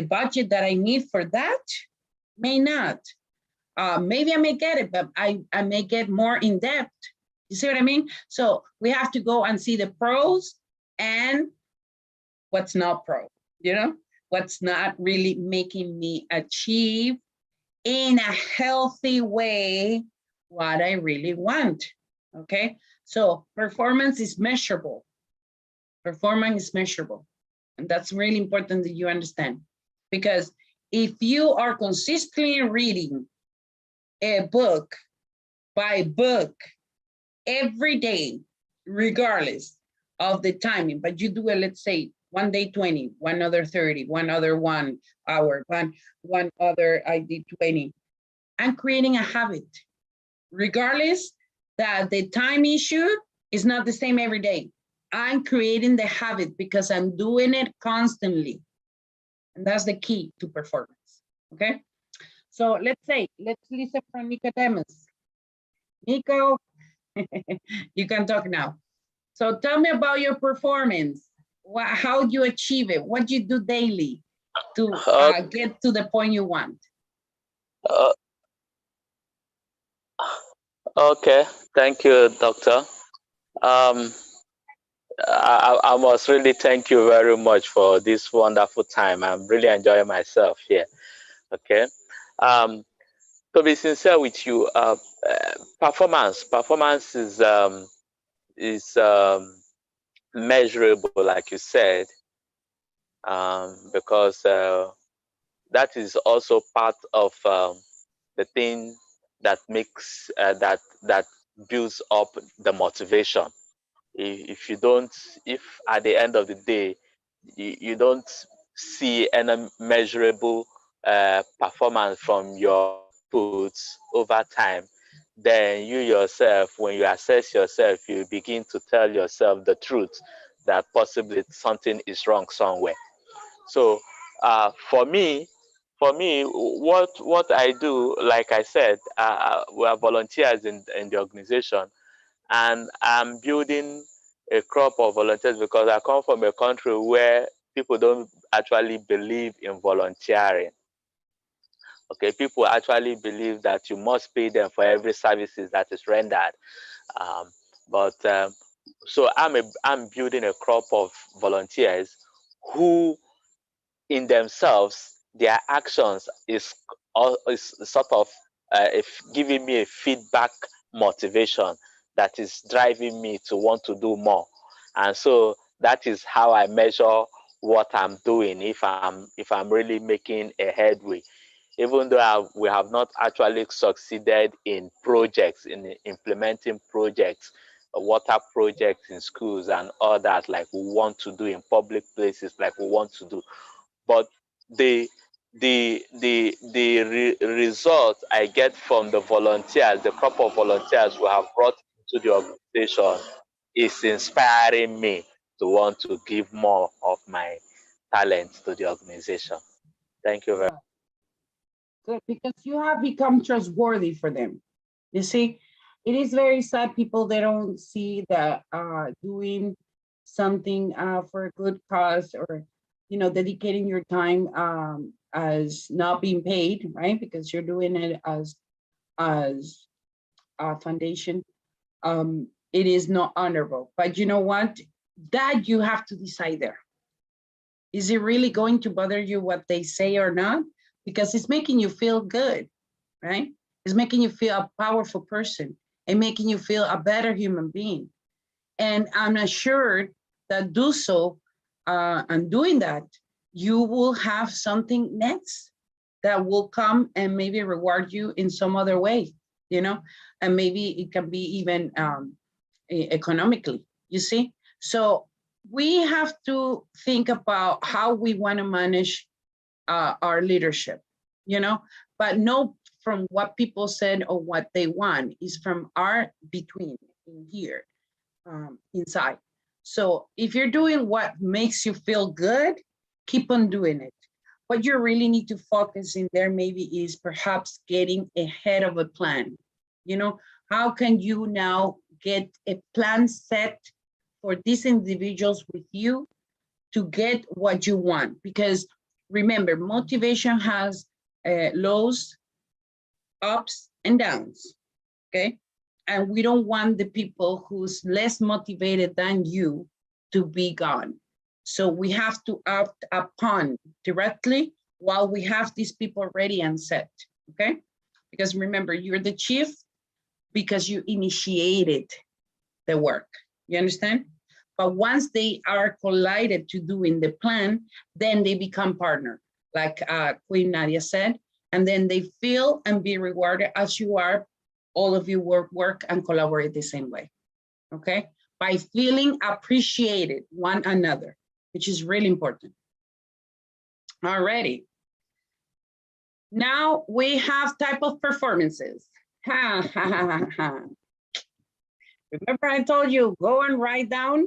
budget that I need for that? May not. Maybe I may get it, but I may get more in depth. You see what I mean? So we have to go and see the pros and what's not pro, you know, what's not really making me achieve in a healthy way what I really want, okay? So performance is measurable. Performance is measurable. And that's really important that you understand. Because if you are consistently reading a book by book every day, regardless of the timing, but you do it, let's say, one day 20, one other 30, one other 1 hour, one other I did 20. I'm creating a habit, regardless that the time issue is not the same every day. I'm creating the habit because I'm doing it constantly. And that's the key to performance, okay? So let's listen from Nicodemus. Nico, you can talk now. So tell me about your performance. How you achieve it? What you do daily to get to the point you want? Okay, thank you, Doctor. I must really thank you very much for this wonderful time. I'm really enjoying myself here. Okay. To be sincere with you, performance is measurable, like you said, because that is also part of the thing that makes that builds up the motivation. If at the end of the day you don't see any measurable performance from your inputs over time, then you yourself, when you assess yourself, you begin to tell yourself the truth that possibly something is wrong somewhere. So for me, what I do, like I said, we are volunteers in the organization, and I'm building a crop of volunteers because I come from a country where people don't actually believe in volunteering. Okay, people actually believe that you must pay them for every services that is rendered. Um, but so I'm building a crop of volunteers who, in themselves, their actions is sort of giving me a feedback motivation that is driving me to want to do more. And so that is how I measure what I'm doing, if I'm really making a headway, even though we have not actually succeeded in projects, in implementing projects, water projects in schools and all that, like we want to do in public places, like we want to do. But the result I get from the volunteers, the crop of volunteers we have brought to the organization, is inspiring me to want to give more of my talent to the organization. Thank you very much. Good, because you have become trustworthy for them. You see, it is very sad people, they don't see that doing something for a good cause, or dedicating your time as not being paid, right? Because you're doing it as a foundation. It is not honorable. But you know what? That you have to decide there. Is it really going to bother you what they say or not? Because it's making you feel good, right? It's making you feel a powerful person. and making you feel a better human being. And I'm assured that do so, and doing that, you will have something next that will come and maybe reward you in some other way, you know, and maybe it can be even economically, you see? So we have to think about how we want to manage our leadership, you know, but no from what people said or what they want, is from our between in here, inside. So if you're doing what makes you feel good, keep on doing it. What you really need to focus in there maybe is perhaps getting ahead of a plan. You know, how can you now get a plan set for these individuals with you to get what you want? Because remember, motivation has lows, ups and downs, okay? And we don't want the people who's less motivated than you to be gone. So we have to act upon directly while we have these people ready and set, okay? Because remember, you're the chief because you initiated the work, you understand? But once they are collided to doing the plan, then they become partner, like Queen Nadia said, and then they feel and be rewarded as you are, all of you work and collaborate the same way, okay? By feeling appreciated one another, which is really important. Alrighty. Now we have type of performances. Ha, ha, ha, ha, ha. Remember I told you, go and write down?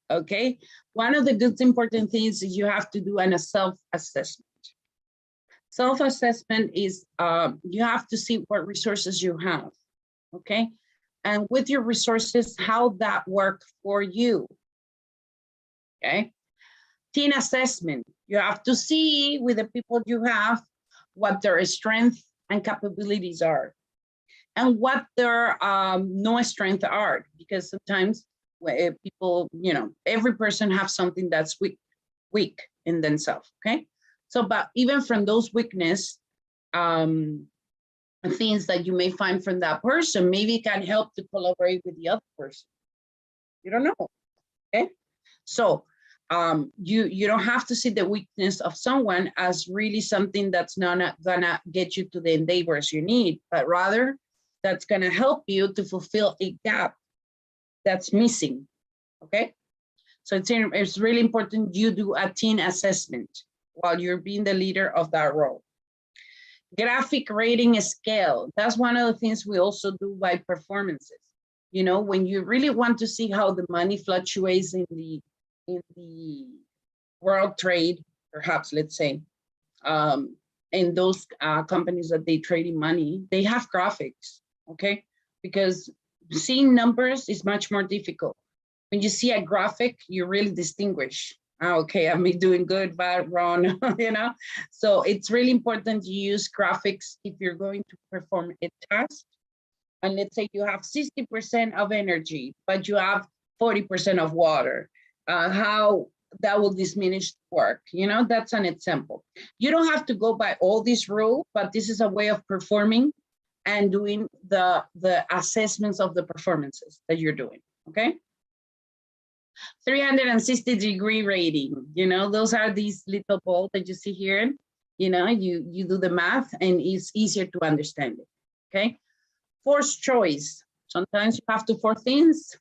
Okay, one of the good important things is you have to do a self-assessment. Self-assessment is you have to see what resources you have, okay? And with your resources, how that work for you, okay? Team assessment, you have to see with the people you have what their strengths and capabilities are and what their no strengths are, because sometimes people, you know, every person has something that's weak in themselves, okay? So, but even from those weakness, things that you may find from that person, maybe can help to collaborate with the other person. You don't know, okay? So you don't have to see the weakness of someone as really something that's not gonna get you to the endeavors you need, but rather that's gonna help you to fulfill a gap that's missing, okay? So it's really important you do a team assessment while you're being the leader of that role. Graphic rating scale, that's one of the things we also do by performances. You know, when you really want to see how the money fluctuates in the world trade, perhaps, let's say, in those companies that they trade in money, they have graphics, okay? Because seeing numbers is much more difficult. When you see a graphic, you really distinguish. Okay, I'm doing good, bad, wrong, you know? So it's really important to use graphics if you're going to perform a task. And let's say you have 60% of energy, but you have 40% of water. How that will diminish work, you know? That's an example. You don't have to go by all these rules, but this is a way of performing and doing the assessments of the performances that you're doing, okay? 360-degree rating, you know, those are these little balls that you see here. You know, you do the math and it's easier to understand it, okay? Forced choice. Sometimes you have to force things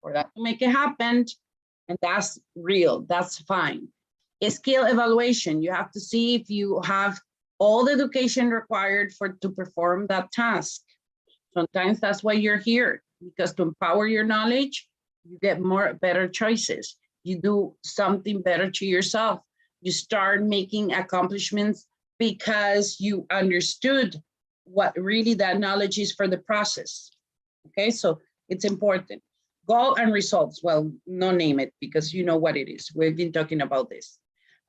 for that to make it happen, and that's real, that's fine. A skill evaluation, you have to see if you have all the education required to perform that task. Sometimes that's why you're here, because to empower your knowledge, you get better choices. You do something better to yourself. You start making accomplishments because you understood what really that knowledge is for the process. Okay, so it's important. Goal and results, well, no name it because you know what it is. We've been talking about this.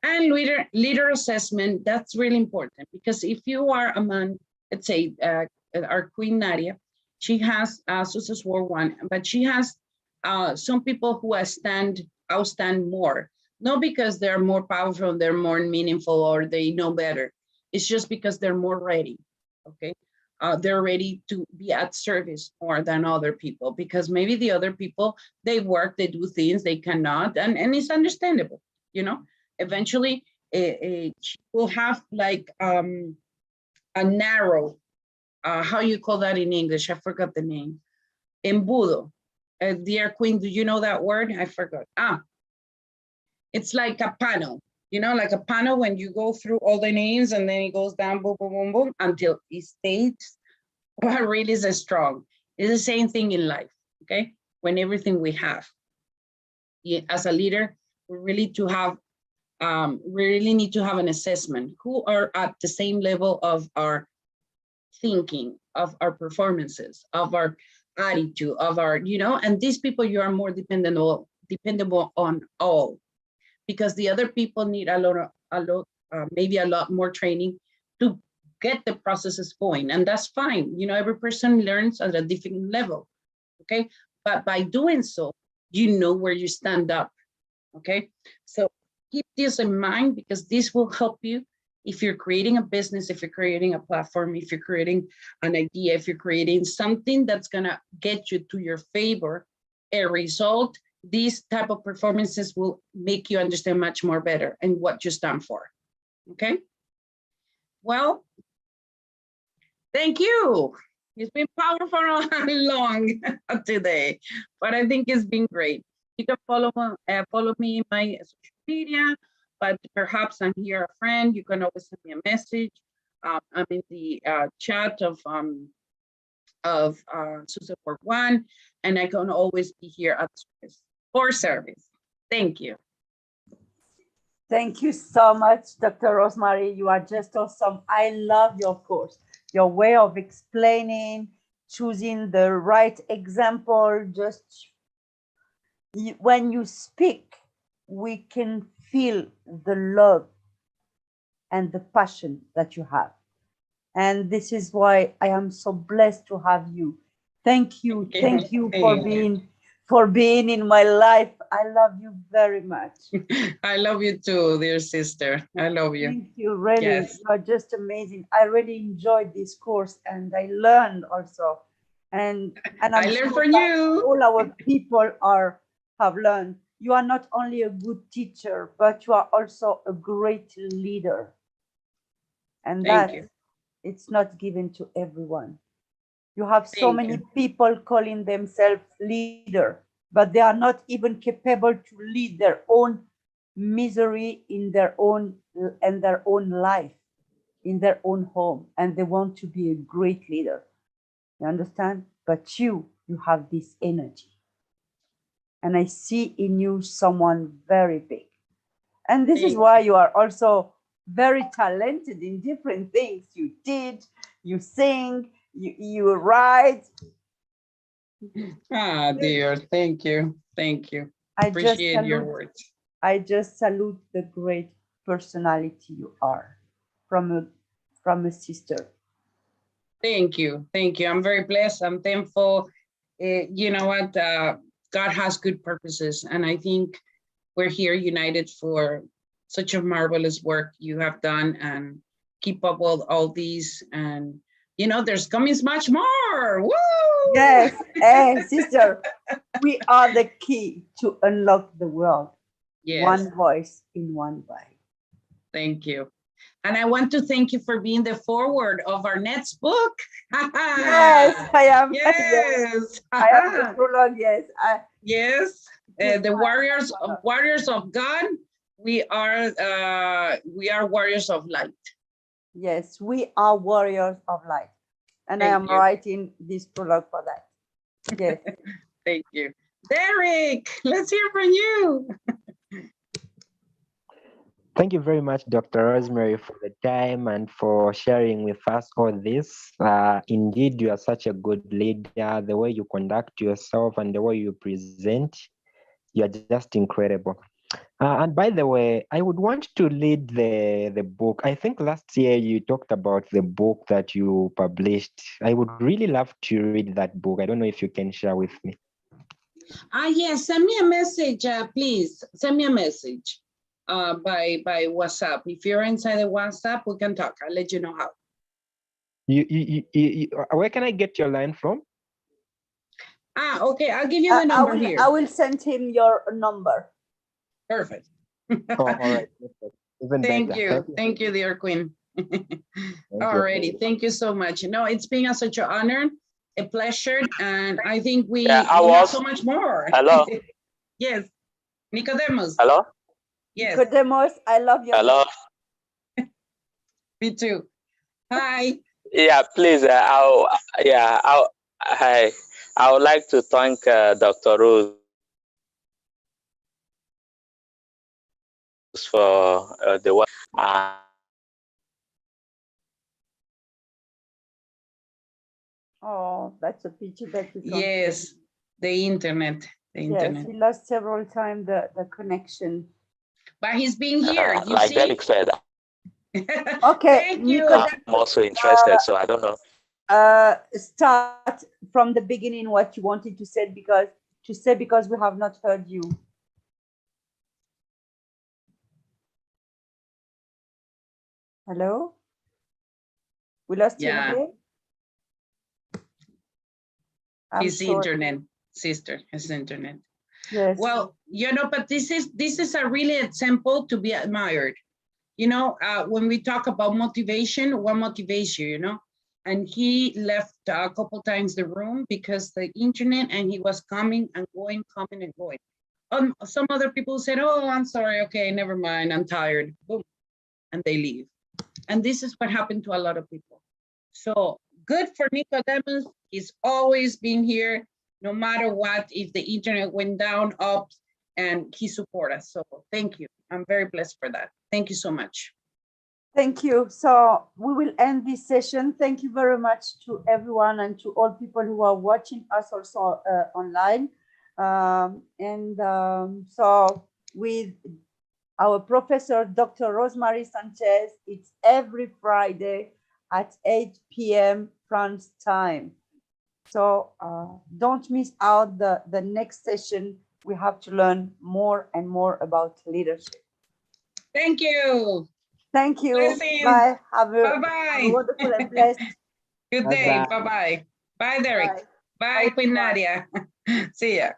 And leader assessment, that's really important because if you are among, let's say, our Queen Nadia, she has Success War 1, but she has some people who outstand more, not because they're more powerful, they're more meaningful, or they know better. It's just because they're more ready, okay? they're ready to be at service more than other people, because maybe the other people, they work, they do things they cannot, and it's understandable, you know. Eventually, we'll have like a narrow, how you call that in English? I forgot the name. Embudo. Dear Queen, do you know that word? I forgot. It's like a panel, you know, like a panel when you go through all the names and then it goes down, boom, boom, boom, boom, until it stays what really is strong. It's the same thing in life, okay? When everything we have, as a leader, we really need to have an assessment. Who are at the same level of our thinking, of our performances, of our attitude, of our, you know, and these people you are more dependable on all, because the other people need maybe a lot more training to get the processes going, and that's fine. You know, every person learns at a different level, okay? But by doing so, you know where you stand up, okay? So keep this in mind, because this will help you if you're creating a business, if you're creating a platform, if you're creating an idea, if you're creating something that's gonna get you to your favor, a result. These type of performances will make you understand much more better and what you stand for, okay? Well, thank you. It's been powerful and long today, but I think it's been great. You can follow me in my social media, but perhaps I'm here a friend. You can always send me a message. I'm in the chat of Susan for One, and I can always be here at service. For service. Thank you. Thank you so much, Dr. Rosemarie. You are just awesome. I love your course, your way of explaining, choosing the right example. Just when you speak, we can feel the love and the passion that you have. And this is why I am so blessed to have you. Thank you. Thank you for being in my life. I love you very much. I love you too, dear sister. I love you. Thank you, really. Yes. You are just amazing. I really enjoyed this course and I learned also. And I'm I learned from that you. all our people have learned. You are not only a good teacher, but you are also a great leader. And Thank that you. it's not given to everyone. You have so many people calling themselves leader, but they are not even capable to lead their own misery in their own life, in their own home, and they want to be a great leader. You understand? But you have this energy. And I see in you someone very big. And this is why you are also very talented in different things. You teach, you sing, you write. Ah, dear, thank you. Thank you. Appreciate your words. I just salute the great personality you are from a sister. Thank you. Thank you. I'm very blessed. I'm thankful. You know what? God has good purposes. And I think we're here united for such a marvelous work you have done, and keep up with all these. And, you know, there's coming much more. Woo! Yes. Hey, sister, we are the key to unlock the world. Yes. One voice in one way. Thank you. And I want to thank you for being the forward of our next book. Yes, I am. Yes. Yes. I am the prologue, yes. Yes. The warriors of God. We are warriors of light. Yes, we are warriors of light. And I am writing this prologue for that. Yes. Thank you. Derek, let's hear from you. Thank you very much, Dr. Rosemarie, for the time and for sharing with us all this. Indeed, you are such a good leader. The way you conduct yourself and the way you present, you are just incredible. And by the way, I would want to lead the book. I think last year you talked about the book that you published. I would really love to read that book. I don't know if you can share with me. Yes, send me a message, please. Send me a message by WhatsApp. If you're inside the WhatsApp, we can talk. I'll let you know how. Where can I get your line from? Ah, okay, I'll give you the number here. I will send him your number. Perfect. Oh, all right. Even Thank better. you. Thank you, dear Queen. Alrighty, thank you so much. No, it's been such an honor, a pleasure, and I think we have so much more. Hello. Yes, Nicodemus. Hello. Yes. Nicodemus, I love your Hello. Me too. Hi. Yeah, please. Hi. I would like to thank Dr. Rose for the work. Oh, that's a pity that we can't. Yes, the internet. Yes, he lost several times the connection. But he's been here. You like see? Derek said. Okay, Thank you. I'm also interested, so I don't know. Start from the beginning what you wanted to say because we have not heard you. Hello? We lost you again? His internet, sister, his internet. Yes. Well, you know, but this is a really example to be admired. You know, when we talk about motivation, what motivates you, you know? And he left a couple times the room because the internet, and he was coming and going, coming and going. Some other people said, oh, I'm sorry, okay, never mind, I'm tired, boom, and they leave. And this is what happened to a lot of people. So good for Nicodemus, he's always been here, no matter what, if the internet went down, up, and he support us. So thank you, I'm very blessed for that. Thank you so much. Thank you. So we will end this session. Thank you very much to everyone and to all people who are watching us also online. So with our professor, Dr. Rosemarie Sanchez, it's every Friday at 8 p.m. France time. So don't miss out the next session. We have to learn more and more about leadership. Thank you. Thank you. Blessings. Bye. Have a wonderful and blessed. Good day. Bye-bye. Bye, Derek. Bye, Queen Nadia. See ya.